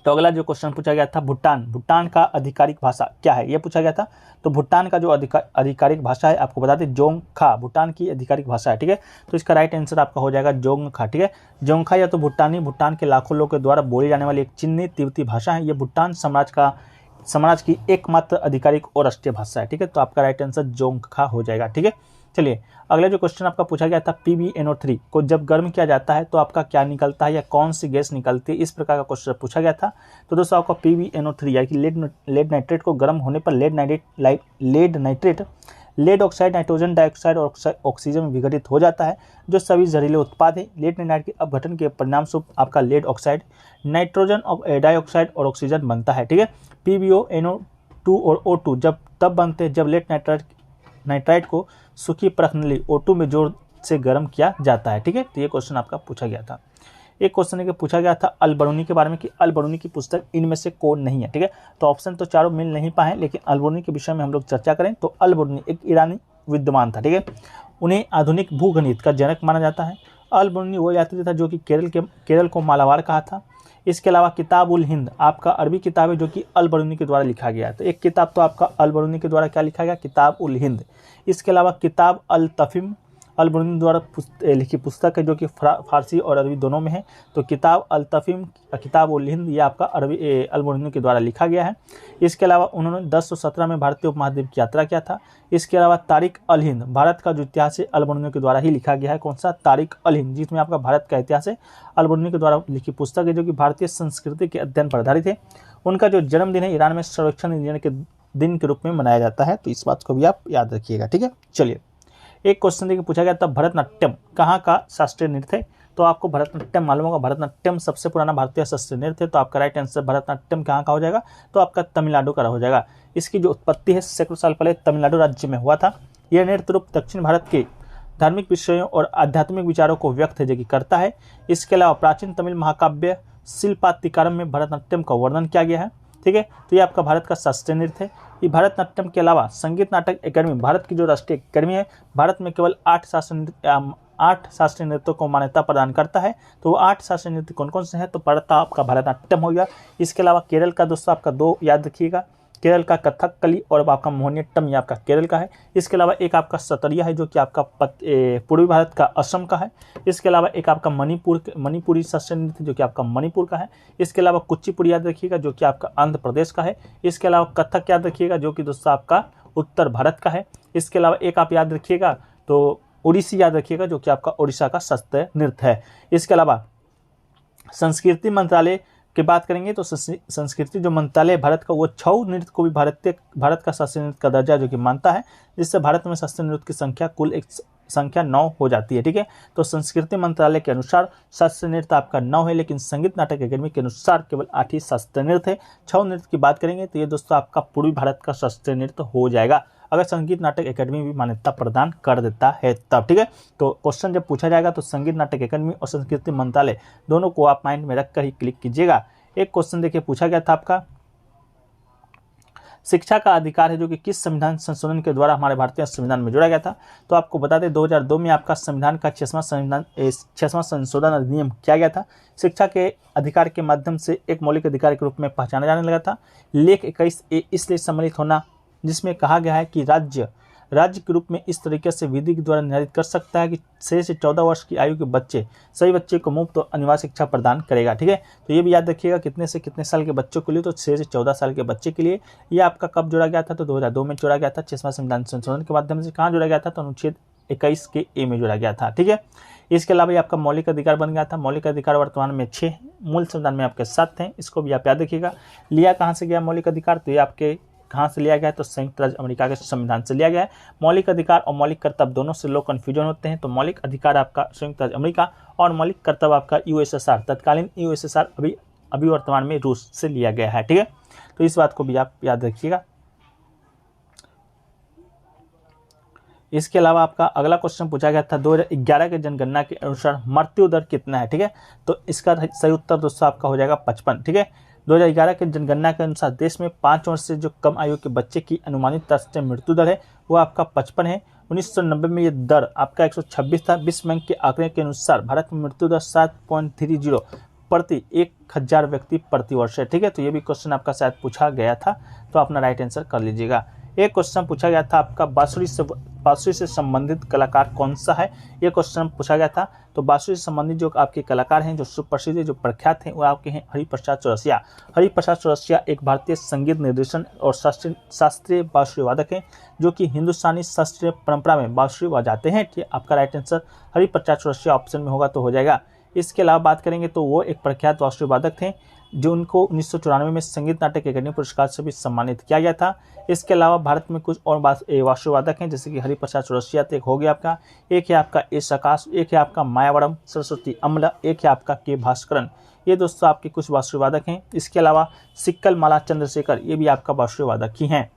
तो अगला जो क्वेश्चन पूछा गया था, भूटान का आधिकारिक भाषा क्या है, ये पूछा गया था। तो भूटान का जो आधिकारिक भाषा है आपको बता दें जोंगखा भूटान की आधिकारिक भाषा है। ठीक है, तो इसका राइट आंसर आपका हो जाएगा जोंगखा। ठीक है, जोंगखा या तो भूटान के लाखों लोगों के द्वारा बोली जाने वाली एक चीनी तिब्बती भाषा है। ये भूटान साम्राज्य की एकमात्र आधिकारिक और राष्ट्रीय भाषा है। ठीक है, तो आपका राइट आंसर जोंगखा हो जाएगा। ठीक है, चलिए अगला जो क्वेश्चन आपका पूछा गया था, PbNO3 को जब गर्म किया जाता है तो आपका क्या निकलता है या कौन सी गैस निकलती है, इस प्रकार का क्वेश्चन पूछा गया था। तो दोस्तों आपका PbNO3 यानी कि लेड नाइट्रेट को गर्म होने पर लेड ऑक्साइड नाइट्रोजन डाइऑक्साइड और ऑक्सीजन में विघटित हो जाता है, जो सभी जहरीले उत्पाद है। लेड नाइट्रेट के अपघटन के परिणाम स्वरूप आपका लेड ऑक्साइड, नाइट्रोजन डाइऑक्साइड और ऑक्सीजन बनता है। ठीक है, PbNO2 और O2 जब तब बनते हैं जब लेड नाइट्राइट को सूखी परख नली O2 में जोर से गर्म किया जाता है। ठीक है, तो ये क्वेश्चन आपका पूछा गया था। एक क्वेश्चन है कि पूछा गया था अल-बरूनी के बारे में कि अल-बरूनी की पुस्तक इनमें से कौन नहीं है। ठीक है, तो ऑप्शन तो चारों मिल नहीं पाए, लेकिन अल-बरूनी के विषय में हम लोग चर्चा करें तो अल-बरूनी एक ईरानी विद्वान था। ठीक है, उन्हें आधुनिक भूगणित का जनक माना जाता है। अल-बरूनी वो यात्री था जो कि केरल को मालाबार कहा था। इसके अलावा किताब उल हिंद आपका अरबी किताब है जो कि अल-बरूनी के द्वारा लिखा गया है। तो एक किताब तो आपका अल-बरूनी के द्वारा क्या लिखा गया, किताब उल हिंद। इसके अलावा किताब अल-तफीम अल-बरूनी द्वारा लिखी पुस्तक है जो कि फारसी और अरबी दोनों में है। तो किताब अल-तफीम किताब उल हिंद ये आपका अल-बरूनी के द्वारा लिखा गया है। इसके अलावा उन्होंने 1017 में भारतीय उपमहाद्वीप की यात्रा किया था। इसके अलावा तारिक अल हिंद भारत का जो इतिहास है अल-बरूनी के द्वारा ही लिखा गया है। कौन सा, तारिक अल हिंद, जिसमें आपका भारत का इतिहास है अल-बरूनी के द्वारा लिखी पुस्तक है जो कि भारतीय संस्कृति के अध्ययन पर आधारित है। उनका जो जन्मदिन है ईरान में सर्वेक्षण इंजीनियर के दिन के रूप में मनाया जाता है, तो इस बात को भी आप याद रखिएगा। ठीक है, चलिए एक क्वेश्चन देखिए पूछा गया था भरतनाट्यम कहाँ का शास्त्रीय नृत्य है। तो आपको भरतनाट्यम मालूम होगा, भरतनाट्यम सबसे पुराना भारतीय शास्त्रीय नृत्य है। तो आपका राइट आंसर भरतनाट्यम कहाँ का हो जाएगा, तो आपका तमिलनाडु का हो जाएगा। इसकी जो उत्पत्ति है सैकड़ों साल पहले तमिलनाडु राज्य में हुआ था। यह नृत्य रूप दक्षिण भारत के धार्मिक विषयों और आध्यात्मिक विचारों को व्यक्त करता है। इसके अलावा प्राचीन तमिल महाकाव्य शिल्पातिकारम में भरतनाट्यम का वर्णन किया गया है। ठीक है। तो ये आपका भारत का शास्त्रीय नृत्य है। ये भारतनाट्यम के अलावा संगीत नाटक अकादमी, भारत की जो राष्ट्रीय अकादमी है, भारत में केवल 8 शास्त्रीय नृत्यों को मान्यता प्रदान करता है। तो वो 8 शास्त्रीय नृत्य कौन कौन से हैं? तो पहला आपका भारतनाट्यम हो गया। इसके अलावा केरल का दोस्तों आपका 2 याद रखिएगा, केरल का कथकली और आपका मोहिनीअट्टम, ये आपका केरल का है। इसके अलावा एक आपका सतरिया है जो कि आपका पूर्वी भारत का असम का है। इसके अलावा एक आपका मणिपुरी शास्त्रीय नृत्य जो कि आपका मणिपुर का है। इसके अलावा कुचिपुड़ी याद रखिएगा जो कि आपका आंध्र प्रदेश का है। इसके अलावा कथक याद रखिएगा जो कि दोस्तों आपका उत्तर भारत का है। इसके अलावा एक आप याद रखिएगा तो ओडिसी याद रखिएगा जो कि आपका ओडिशा का शास्त्रीय नृत्य है। इसके अलावा संस्कृति मंत्रालय की बात करेंगे तो संस्कृति जो मंत्रालय भारत का, वो छऊ नृत्य को भी भारत का शास्त्रीय नृत्य का दर्जा जो कि मानता है, जिससे भारत में शास्त्रीय नृत्य की संख्या कुल एक संख्या 9 हो जाती है। ठीक है। तो संस्कृति मंत्रालय के अनुसार शास्त्रीय नृत्य आपका 9 है, लेकिन संगीत नाटक अकादमी के अनुसार केवल 8 ही शास्त्रीय नृत्य है। छऊ नृत्य की बात करेंगे तो ये दोस्तों आपका पूर्वी भारत का शास्त्रीय नृत्य हो जाएगा, अगर संगीत नाटक अकादमी भी मान्यता प्रदान कर देता है तब। ठीक है। तो क्वेश्चन जब पूछा जाएगा तो संगीत नाटक अकादमी और संस्कृति मंत्रालय दोनों को आप माइंड में रखकर ही क्लिक कीजिएगा। एक क्वेश्चन देखिए पूछा गया था आपका, शिक्षा का अधिकार है जो कि किस संविधान संशोधन के द्वारा हमारे भारतीय संविधान में जोड़ा गया था? तो आपको बता दें 2002 में आपका संविधान का 6वां संशोधन अधिनियम किया गया था। शिक्षा के अधिकार के माध्यम से एक मौलिक अधिकार के रूप में पहचाना जाने लगा था। लेख 21A इसलिए सम्मिलित होना, जिसमें कहा गया है कि राज्य के रूप में इस तरीके से विधि के द्वारा निर्धारित कर सकता है कि 6 से 14 वर्ष की आयु के सभी बच्चे को मुफ्त और अनिवार्य शिक्षा प्रदान करेगा। ठीक है। तो ये भी याद रखिएगा कितने से कितने साल के बच्चों के लिए, तो 6 से 14 साल के बच्चे के लिए। ये आपका कब जोड़ा गया था? तो 2002 में जोड़ा गया था। 6वां संविधान संशोधन के माध्यम से कहाँ जोड़ा गया था? तो अनुच्छेद 21 के ए में जोड़ा गया था। ठीक है। इसके अलावा ये आपका मौलिक अधिकार बन गया था। मौलिक अधिकार वर्तमान में 6 हैं, मूल संविधान में आपके 7 हैं। इसको भी आप याद रखिएगा। लिया कहाँ से गया मौलिक अधिकार? तो ये आपके कहाँ से लिया गया है? तो संयुक्त राज्य अमेरिका के संविधान से लिया गया है। मौलिक अधिकार और मौलिक कर्तव्य दोनों से लोग कंफ्यूजन होते हैं। तो मौलिक अधिकार आपका संयुक्त राज्य अमेरिका और मौलिक कर्तव्य आपका यूएसएसआर, तत्कालीन यूएसएसआर, अभी वर्तमान में रूस से लिया गया है। ठीक है। तो इस बात को भी आप याद रखिएगा। इसके अलावा आपका अगला क्वेश्चन पूछा गया था 2011 के जनगणना के अनुसार मृत्यु दर कितना है? ठीक है। तो इसका सही उत्तर दोस्तों आपका हो जाएगा 55। ठीक है। 2011 के जनगणना के अनुसार देश में 5 वर्ष से जो कम आयु के बच्चे की अनुमानित राष्ट्रीय मृत्यु दर है वो आपका 55 है। 1990 में ये दर आपका 126 था। विश्व बैंक के आंकड़े के अनुसार भारत में मृत्यु दर 7.30 प्रति 1000 व्यक्ति प्रति वर्ष है। ठीक है। तो ये भी क्वेश्चन आपका शायद पूछा गया था, तो अपना राइट आंसर कर लीजिएगा। एक क्वेश्चन पूछा गया था आपका बांसुरी से संबंधित कलाकार कौन सा है? ये क्वेश्चन पूछा गया था। तो बांसुरी से संबंधित जो आपके कलाकार हैं, जो सुप्रसिद्ध जो प्रख्यात हैं, वो आपके हैं हरिप्रसाद चौरसिया। हरिप्रसाद चौरसिया एक भारतीय संगीत निर्देशन और शास्त्रीय बांसुरी वादक हैं जो कि हिंदुस्तानी शास्त्रीय परंपरा में बांसुरी बजाते हैं। ठीक है। आपका right answer Hariprasad Chaurasia option में होगा तो हो जाएगा। इसके अलावा बात करेंगे तो वो एक प्रख्यात बांसुरी वादक थे जो उनको 1994 में संगीत नाटक अकादमी पुरस्कार से भी सम्मानित किया गया था। इसके अलावा भारत में कुछ और बांसुरी वादक हैं जैसे कि हरिप्रसाद चौरसिया एक हो गया आपका, एक है आपका एस आकाश, एक है आपका मायावरम सरस्वती अमला, एक है आपका के भास्करन। ये दोस्तों आपके कुछ बांसुरी वादक हैं। इसके अलावा सिक्कल माला चंद्रशेखर, ये भी आपका बांसुरी वादक ही हैं।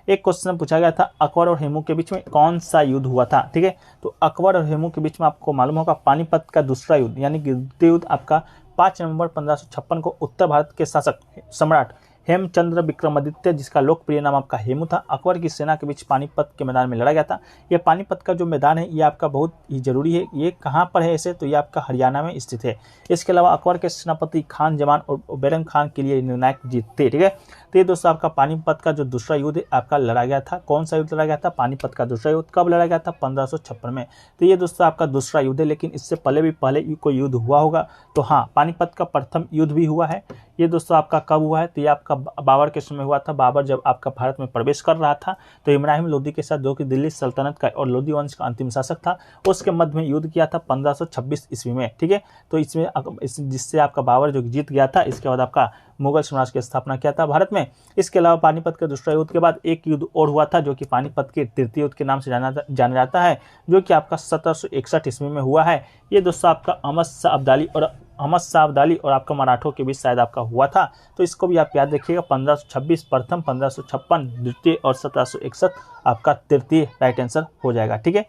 एक क्वेश्चन पूछा गया था अकबर और हेमू के बीच में कौन सा युद्ध हुआ था? ठीक है। तो अकबर और हेमू के बीच में आपको मालूम होगा पानीपत का दूसरा युद्ध यानी कि द्वितीय युद्ध आपका 5 नवंबर 1556 को उत्तर भारत के शासक सम्राट हेमचंद्र विक्रमादित्य, जिसका लोकप्रिय नाम आपका हेमू था, अकबर की सेना के बीच पानीपत के मैदान में लड़ा गया था। ये पानीपत का जो मैदान है ये आपका बहुत ही जरूरी है। ये कहाँ पर है ऐसे? तो ये आपका हरियाणा में स्थित है। इसके अलावा अकबर के सेनापति खान जमान और बैरम खान के लिए निर्णायक जीत थे। ठीक है। तो ये दोस्तों आपका पानीपत का जो दूसरा युद्ध आपका लड़ा गया था। कौन सा युद्ध लड़ा गया था? पानीपत का दूसरा युद्ध कब लड़ा गया था? 1556 में। तो ये दोस्तों आपका दूसरा युद्ध है, लेकिन इससे पहले कोई युद्ध हुआ होगा तो हाँ, पानीपत का प्रथम युद्ध भी हुआ है। ये दोस्तों आपका कब हुआ है? तो ये आपका बाबर के समय हुआ था। बाबर जब आपका भारत में प्रवेश कर रहा था तो इब्राहिम लोदी के साथ, जो कि दिल्ली सल्तनत का और लोदी वंश का अंतिम शासक था, उसके मध्य में युद्ध किया था 1526 ईस्वी में। ठीक है। तो इसमें जिससे आपका बाबर जो जीत गया था, इसके बाद आपका मुगल साम्राज्य की स्थापना किया था भारत में। इसके अलावा पानीपत के दूसरा युद्ध के बाद एक युद्ध और हुआ था जो कि पानीपत के तृतीय युद्ध के नाम से जाना जाता है, जो कि आपका 1761 ईस्वी में हुआ है। ये दोस्तों आपका अहमद शाह अब्दाली और आपका मराठों के बीच शायद आपका हुआ था। तो इसको भी आप याद रखिएगा। 1526 प्रथम, 1556 द्वितीय और 1761 आपका तृतीय राइट आंसर हो जाएगा। ठीक है।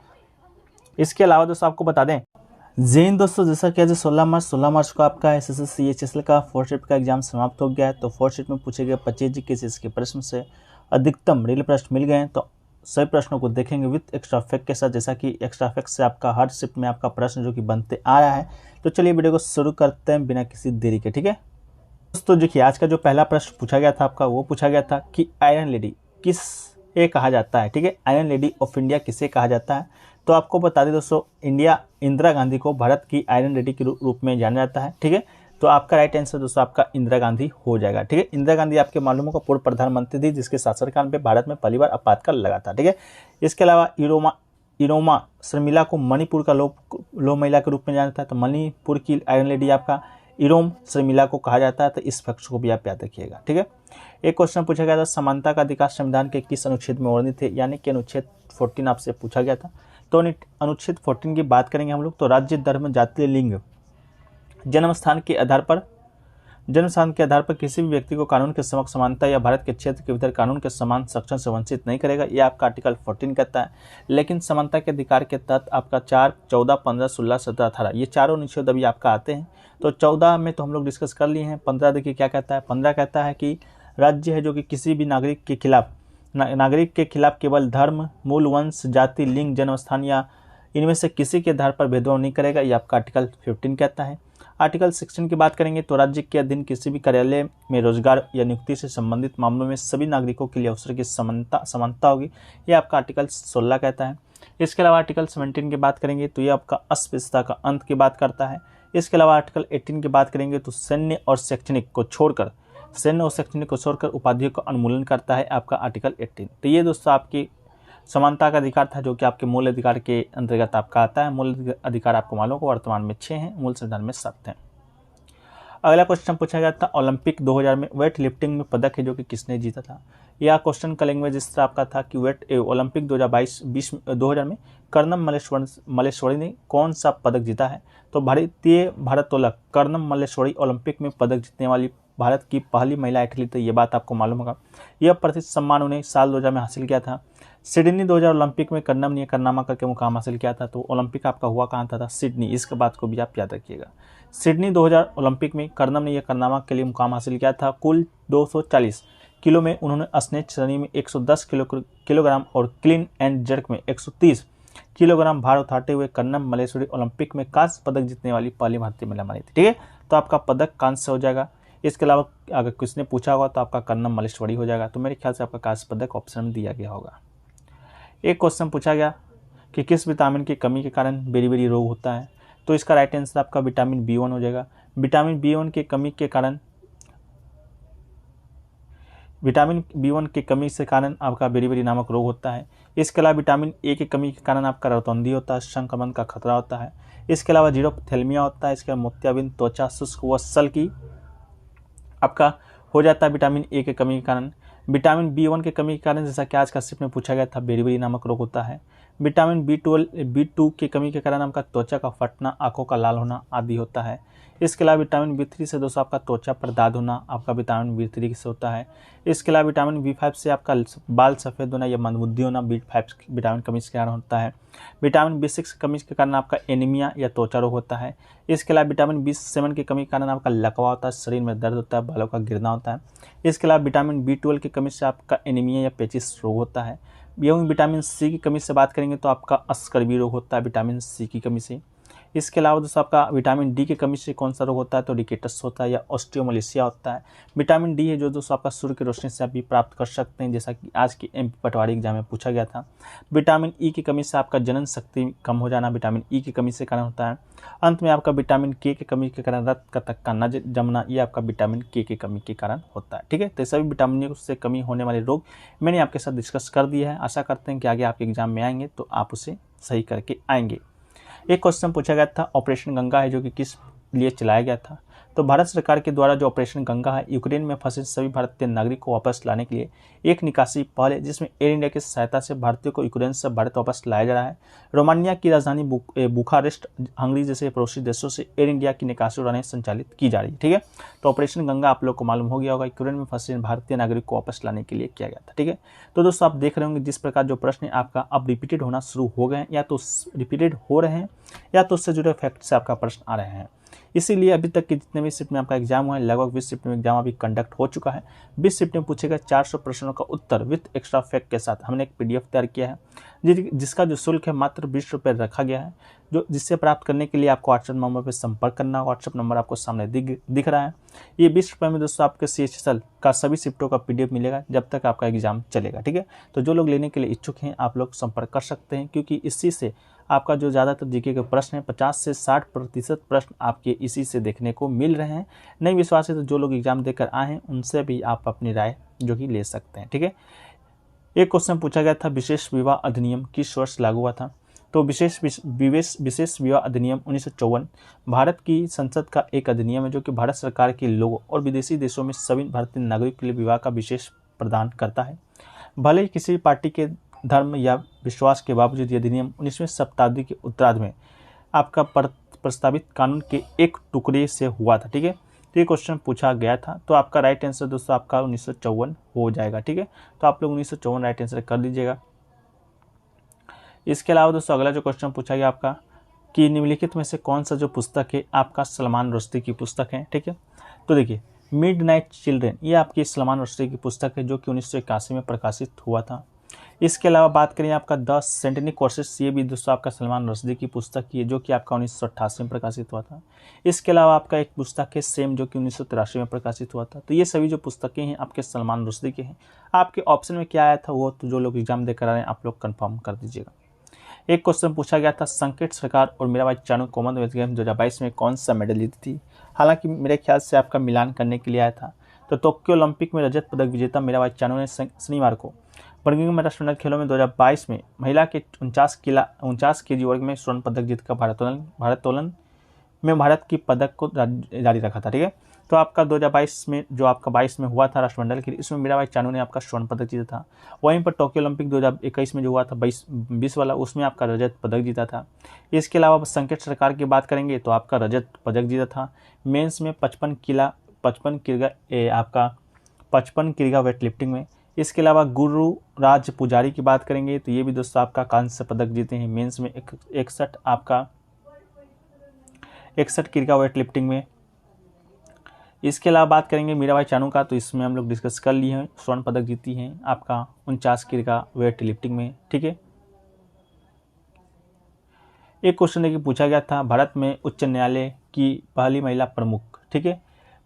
इसके अलावा दोस्तों आपको बता दें जय हिंद दोस्तों, जैसा कि आज 16 मार्च को आपका एसएससी CHSL का फोर्थ शिफ्ट का एग्जाम समाप्त हो गया है। तो फोर्थ शिफ्ट में पूछे गए 25 जी के प्रश्न से अधिकतम रियल प्रश्न मिल गए हैं। तो सभी प्रश्नों को देखेंगे विथ एक्स्ट्रा फैक्ट के साथ, जैसा कि एक्स्ट्रा फैक्ट से आपका हर शिफ्ट में आपका प्रश्न जो कि बनते आ रहा है। तो चलिए वीडियो को शुरू करते हैं बिना किसी देरी के। ठीक है दोस्तों, देखिए आज का जो पहला प्रश्न पूछा गया था आपका, वो पूछा गया था कि आयरन लेडी किसे कहा जाता है। ठीक है, आयरन लेडी ऑफ इंडिया किसे कहा जाता है। तो आपको बता दें दोस्तों, इंदिरा गांधी को भारत की आयरन लेडी के रूप में जाना जाता है। ठीक है, तो आपका राइट आंसर दोस्तों आपका इंदिरा गांधी हो जाएगा। ठीक है, इंदिरा गांधी आपके मालूम होगा पूर्व प्रधानमंत्री थी, जिसके शासनकाल में भारत में पहली बार आपातकाल लगा था। ठीक है, इसके अलावा इरोमा शर्मिला को मणिपुर का लो महिला के रूप में जाना जाता है। तो मणिपुर की आयरन लेडी आपका इरोम शर्मिला को कहा जाता है। तो इस फैक्ट को भी आप याद रखिएगा। ठीक है, एक क्वेश्चन पूछा गया था, समानता का अधिकार संविधान के किस अनुच्छेद में वर्णित है, यानी कि अनुच्छेद 14 आपसे पूछा गया था। तो अनुच्छेद 14 की बात करेंगे हम लोग। तो राज्य, धर्म, जाति, लिंग, जन्म स्थान के आधार पर किसी भी व्यक्ति को कानून के समक्ष समानता या भारत के क्षेत्र के भीतर कानून के समान संरक्षण से वंचित नहीं करेगा, यह आपका आर्टिकल 14 कहता है। लेकिन समानता के अधिकार के तहत आपका 4, 14, 15, 16, 17, 18 ये चारों अनुच्छेद अभी आपका आते हैं। तो 14 में तो हम लोग डिस्कस कर लिए हैं। 15 देखिए क्या कहता है। 15 कहता है कि राज्य है जो कि किसी भी नागरिक के खिलाफ केवल धर्म, मूल वंश, जाति, लिंग, जन्म स्थान या इनमें से किसी के आधार पर भेदभाव नहीं करेगा, ये आपका आर्टिकल 15 कहता है। आर्टिकल 16 की बात करेंगे तो राज्य के अधीन किसी भी कार्यालय में रोजगार या नियुक्ति से संबंधित मामलों में सभी नागरिकों के लिए अवसर की समानता होगी, यह आपका आर्टिकल 16 कहता है। इसके अलावा आर्टिकल 17 की बात करेंगे तो यह आपका अस्पृश्यता का अंत की बात करता है। इसके अलावा आर्टिकल 18 की बात करेंगे तो सैन्य और शैक्षणिक को छोड़कर उपाधियों का उन्मूलन करता है आपका आर्टिकल 18। तो ये दोस्तों आपकी समानता का अधिकार था, जो कि आपके मूल अधिकार के अंतर्गत आपका आता है। मूल अधिकार आपको मालूम को वर्तमान में 6 हैं, मूल संविधान में 7 हैं। अगला क्वेश्चन पूछा गया था, ओलंपिक 2000 में वेट लिफ्टिंग में पदक है जो कि किसने जीता था। यह क्वेश्चन का लैंग्वेज इस तरह आपका था कि ओलंपिक 2020 में कर्णम मल्लेश्वरी ने कौन सा पदक जीता है। तो भारतीय भारोत्तोलक कर्णम मल्लेश्वरी ओलंपिक में पदक जीतने वाली भारत की पहली महिला एथलीट है, ये बात आपको मालूम होगा। यह प्रतिष्ठित सम्मान उन्हें साल 2000 में हासिल किया था। सिडनी 2000 ओलंपिक में कर्णम ने कारनामा करके मुकाम हासिल किया था। तो ओलंपिक आपका हुआ कहाँ था सिडनी, इसके बात को भी आप याद रखिएगा। सिडनी 2000 ओलंपिक में कर्णम ने यह कारनामा के लिए मुकाम हासिल किया था। कुल 240 किलो में उन्होंने स्नेच श्रेणी में 110 किलोग्राम और क्लीन एंड जर्क में 130 किलोग्राम भार उठाते हुए कर्णम मल्लेश्वरी ओलंपिक में कांस्य पदक जीतने वाली पहली भारतीय महिला बनी थी। ठीक है, तो आपका पदक कांस्य हो जाएगा। इसके अलावा अगर किसने पूछा होगा तो आपका कर्णम मल्लेश्वरी हो जाएगा। तो मेरे ख्याल से आपका कांस्य पदक ऑप्शन में दिया गया होगा। एक क्वेश्चन पूछा गया कि किस विटामिन की कमी के कारण बेरी रोग होता है। तो इसका राइट आंसर आपका विटामिन B1 हो जाएगा। विटामिन B1 की कमी के कारण आपका बेरी नामक रोग होता है। इसके अलावा विटामिन A की कमी के कारण आपका रतौंधी होता है, संक्रमण का खतरा होता है। इसके अलावा जीरोपथेल्मिया होता है। इसके अलावा मोतियाबिंद, त्वचा शुष्क व सल की आपका हो जाता है विटामिन A की कमी के कारण। विटामिन B1 की कमी के कारण, जैसा कि आज का शिफ्ट में पूछा गया था, बेरी नामक रोग होता है। विटामिन B2 की कमी के कारण आपका त्वचा का फटना, आंखों का लाल होना आदि होता है। इसके अलावा विटामिन B3 से दोस्तों आपका त्वचा पर दाद होना आपका विटामिन B3 से होता है। इसके अलावा विटामिन B5 से आपका बाल सफ़ेद होना या मंदबुद्धि होना B5 विटामिन कमी के कारण होता है। विटामिन B6 की कमी के कारण आपका एनीमिया या त्वचा रोग होता है। इसके अलावा विटामिन B7 की कमी के कारण आपका लकवा होता है, शरीर में दर्द होता है, बालों का गिरना होता है। इसके अलावा विटामिन B12 की कमी से आपका एनीमिया या पेचिस रोग होता है। एवं विटामिन C की कमी से बात करेंगे तो आपका अस्कर्वी रोग होता है विटामिन C की कमी से। इसके अलावा दोस्तों आपका विटामिन D की कमी से कौन सा रोग होता है, तो रिकेटस होता है या ऑस्टियोमलेशिया होता है। विटामिन D है जो दोस्तों आपका सूर्य की रोशनी से आप भी प्राप्त कर सकते हैं, जैसा कि आज की MP पटवारी एग्जाम में पूछा गया था। विटामिन E की कमी से आपका जनन शक्ति कम हो जाना विटामिन E की कमी से कारण होता है। अंत में आपका विटामिन K की कमी के कारण रक्त का तक्का न जमना, ये आपका विटामिन K की कमी के कारण होता है। ठीक है, तो सभी विटामिन से कमी होने वाले रोग मैंने आपके साथ डिस्कस कर दिया है। आशा करते हैं कि आगे आपके एग्जाम में आएंगे तो आप उसे सही करके आएंगे। एक क्वेश्चन पूछा गया था, ऑपरेशन गंगा है जो कि किस लिए चलाया गया था। तो भारत सरकार के द्वारा जो ऑपरेशन गंगा है, यूक्रेन में फंसे सभी भारतीय नागरिक को वापस लाने के लिए एक निकासी पहल है, जिसमें एयर इंडिया की सहायता से भारतीयों को यूक्रेन से भारत वापस लाया जा रहा है। रोमानिया की राजधानी बुखारेस्ट, हंगरी जैसे पड़ोसी देशों से एयर इंडिया की निकासी उड़ानें संचालित की जा रही है। ठीक है, तो ऑपरेशन गंगा आप लोग को मालूम हो गया होगा, यूक्रेन में फंसे भारतीय नागरिक को वापस लाने के लिए किया गया था। ठीक है, तो दोस्तों आप देख रहे होंगे जिस प्रकार जो प्रश्न आपका अब रिपीटेड होना शुरू हो गए हैं, या तो रिपीटेड हो रहे हैं या तो उससे जुड़े फैक्ट से आपका प्रश्न आ रहे हैं। इसीलिए अभी तक के जितने भी शिफ्ट में आपका एग्जाम हुआ है, लगभग 20 शिफ्ट में एग्जाम अभी कंडक्ट हो चुका है। 20 शिफ्ट में पूछे गए 400 प्रश्नों का उत्तर विथ एक्स्ट्रा फैक्ट के साथ हमने एक PDF तैयार किया है, जिसका जो शुल्क है मात्र 20 रुपये रखा गया है, जिससे प्राप्त करने के लिए आपको व्हाट्सएप नंबर पर संपर्क करना होगा। व्हाट्सएप नंबर आपको सामने दिख रहा है। ये 20 रुपये में दोस्तों आपके CHSL का सभी शिफ्टों का PDF मिलेगा जब तक आपका एग्जाम चलेगा। ठीक है, तो जो लोग लेने के लिए इच्छुक हैं आप लोग संपर्क कर सकते हैं, क्योंकि इसी से आपका जो ज़्यादातर जीके के प्रश्न है 50 से 60% प्रश्न आपके इसी से देखने को मिल रहे हैं। नहीं विश्वास है तो जो लोग एग्जाम देकर आए हैं उनसे भी आप अपनी राय जो कि ले सकते हैं। ठीक है, एक क्वेश्चन पूछा गया था, विशेष विवाह अधिनियम किस वर्ष लागू हुआ था? तो विशेष विवाह अधिनियम 1954 भारत की संसद का एक अधिनियम है, जो कि भारत सरकार के लोगों और विदेशी देशों में सभी भारतीय नागरिक के लिए विवाह का विशेष प्रदान करता है। भले ही किसी भी पार्टी के धर्म या विश्वास के बावजूद यह अधिनियम 19वीं शताब्दी के उत्तरार्ध में आपका प्रस्तावित कानून के एक टुकड़े से हुआ था। ठीक है, तो ये क्वेश्चन पूछा गया था, तो आपका राइट आंसर दोस्तों आपका 1954 हो जाएगा। ठीक है, तो आप लोग 1954 राइट आंसर कर लीजिएगा। इसके अलावा दोस्तों अगला जो क्वेश्चन पूछा गया आपका कि निम्नलिखित में से कौन सा जो पुस्तक है आपका सलमान रुश्दी की पुस्तक है। ठीक है, तो देखिए मिडनाइट चिल्ड्रन ये आपकी सलमान रुश्दी की पुस्तक है, जो कि 1981 में प्रकाशित हुआ था। इसके अलावा बात करें आपका 10 सेंटेनिक कोर्सेस, ये भी दोस्तों आपका सलमान रुश्दी की पुस्तक की है, जो कि आपका 1988 में प्रकाशित हुआ था। इसके अलावा आपका एक पुस्तक है सेम, जो कि 1983 में प्रकाशित हुआ था। तो ये सभी जो पुस्तकें हैं आपके सलमान रुश्दी के हैं। आपके ऑप्शन में क्या आया था वो तो जो लोग एग्जाम देकर आ रहे हैं आप लोग कंफर्म कर दीजिएगा। एक क्वेश्चन पूछा गया था, संकेत सरकार और मीराबाई चानू कॉमनवेल्थ गेम 2022 में कौन सा मेडल जीती थी? हालांकि मेरे ख्याल से आपका मिलान करने के लिए आया था। तो टोक्यो ओलंपिक में रजत पदक विजेता मीराबाई चानू ने शनिवार को बर्मिंघम में राष्ट्रमंडल खेलों में 2022 में महिला के 49 kg वर्ग में स्वर्ण पदक जीतकर भारोत्तोलन में भारत की पदक को जारी रखा था। ठीक है, तो आपका 2022 में जो आपका 22 में हुआ था राष्ट्रमंडल के लिए, इसमें मीराबाई चानू ने आपका स्वर्ण पदक जीता था। वहीं पर टोक्यो ओलंपिक 2021 में जो हुआ था 20 वाला, उसमें आपका रजत पदक जीता था। इसके अलावा संकेत सरकार की बात करेंगे तो आपका रजत पदक जीता था। मेंस में 55 किलोग्राम वेट लिफ्टिंग में। इसके अलावा गुरु राज पुजारी की बात करेंगे तो ये भी दोस्तों आपका कांस्य पदक जीते हैं मेंस में 61 किलोग्राम वेट लिफ्टिंग में। इसके अलावा बात करेंगे मीराबाई चानू का, तो इसमें हम लोग डिस्कस कर लिए हैं, स्वर्ण पदक जीती हैं आपका 49 किलोग्राम वेट लिफ्टिंग में। ठीक है, एक क्वेश्चन देखिए पूछा गया था, भारत में उच्च न्यायालय की पहली महिला प्रमुख। ठीक है,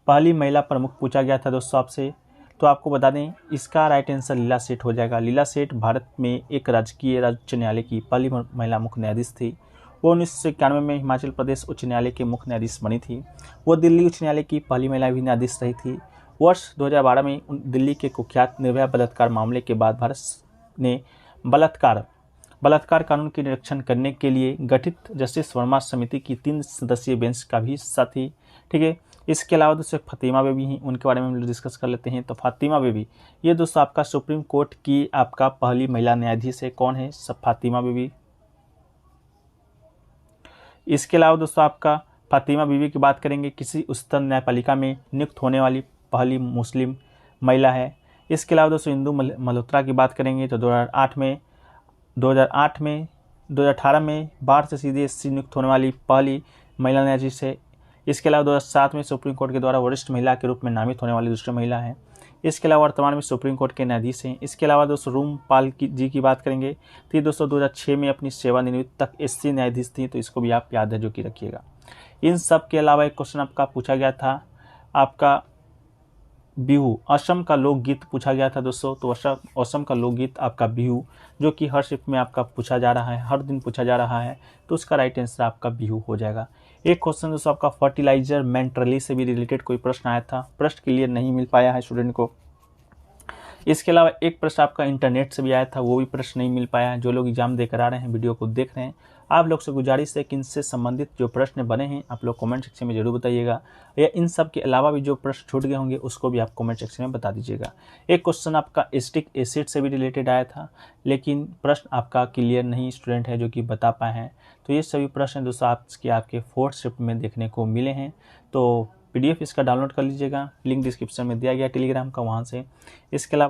पहली महिला प्रमुख पूछा गया था दोस्तों आपसे, तो आपको बता दें इसका राइट आंसर लीला सेठ हो जाएगा। लीला सेठ भारत में एक राजकीय उच्च न्यायालय की पहली महिला मुख्य न्यायाधीश थी। वो 1991 में हिमाचल प्रदेश उच्च न्यायालय के मुख्य न्यायाधीश बनी थी। वो दिल्ली उच्च न्यायालय की पहली महिला भी न्यायाधीश रही थी। वर्ष 2012 में दिल्ली के कुख्यात निर्भया बलात्कार मामले के बाद भारत ने बलात्कार कानून के निरीक्षण करने के लिए गठित जस्टिस वर्मा समिति की 3 सदस्यीय बेंच का भी हिस्सा थी। ठीक है, इसके अलावा दोस्तों फातिमा बेबी हैं, उनके बारे में हम लोग डिस्कस कर लेते हैं। तो फातिमा बेबी ये दोस्तों आपका सुप्रीम कोर्ट की आपका पहली महिला न्यायाधीश है। कौन है? फातिमा बेबी। इसके अलावा दोस्तों आपका फातिमा बीबी की बात करेंगे, किसी उच्चतम न्यायपालिका में नियुक्त होने वाली पहली मुस्लिम महिला है। इसके अलावा दोस्तों इंदु मल्होत्रा की बात करेंगे तो 2018 में बाढ़ से सीधे SC नियुक्त होने वाली पहली महिला न्यायाधीश है। इसके अलावा 2007 में सुप्रीम कोर्ट के द्वारा वरिष्ठ महिला के रूप में नामित होने वाली दूसरी महिला है। इसके अलावा वर्तमान में सुप्रीम कोर्ट के न्यायाधीश हैं। इसके अलावा दोस्तों रूमपाल जी की बात करेंगे तो ये दोस्तों 2006 में अपनी सेवानिवृत्त तक SC न्यायाधीश थी, तो इसको भी आप याद है जो कि रखिएगा। इन सब के अलावा एक क्वेश्चन आपका पूछा गया था, आपका बिहू असम का लोकगीत पूछा गया था दोस्तों। तो असम का लोकगीत आपका बिहू, जो कि हर शिफ्ट में आपका पूछा जा रहा है, हर दिन पूछा जा रहा है, तो उसका राइट आंसर आपका बिहू हो जाएगा। एक क्वेश्चन दोस्तों आपका फर्टिलाइजर मेंट्रली से भी रिलेटेड कोई प्रश्न आया था, प्रश्न क्लियर नहीं मिल पाया है स्टूडेंट को। इसके अलावा एक प्रश्न आपका इंटरनेट से भी आया था, वो भी प्रश्न नहीं मिल पाया है। जो लोग एग्जाम देकर आ रहे हैं, वीडियो को देख रहे हैं, आप लोग से गुजारिश है कि इनसे संबंधित जो प्रश्न बने हैं आप लोग कमेंट सेक्शन में जरूर बताइएगा, या इन सब के अलावा भी जो प्रश्न छूट गए होंगे उसको भी आप कमेंट सेक्शन में बता दीजिएगा। एक क्वेश्चन आपका एसिटिक एसिड से भी रिलेटेड आया था, लेकिन प्रश्न आपका क्लियर नहीं स्टूडेंट है जो कि बता पाए हैं। तो ये सभी प्रश्न दोस्तों आपके 4th शिफ्ट में देखने को मिले हैं। तो PDF इसका डाउनलोड कर लीजिएगा, लिंक डिस्क्रिप्शन में दिया गया टेलीग्राम का, वहाँ से। इसके अलावा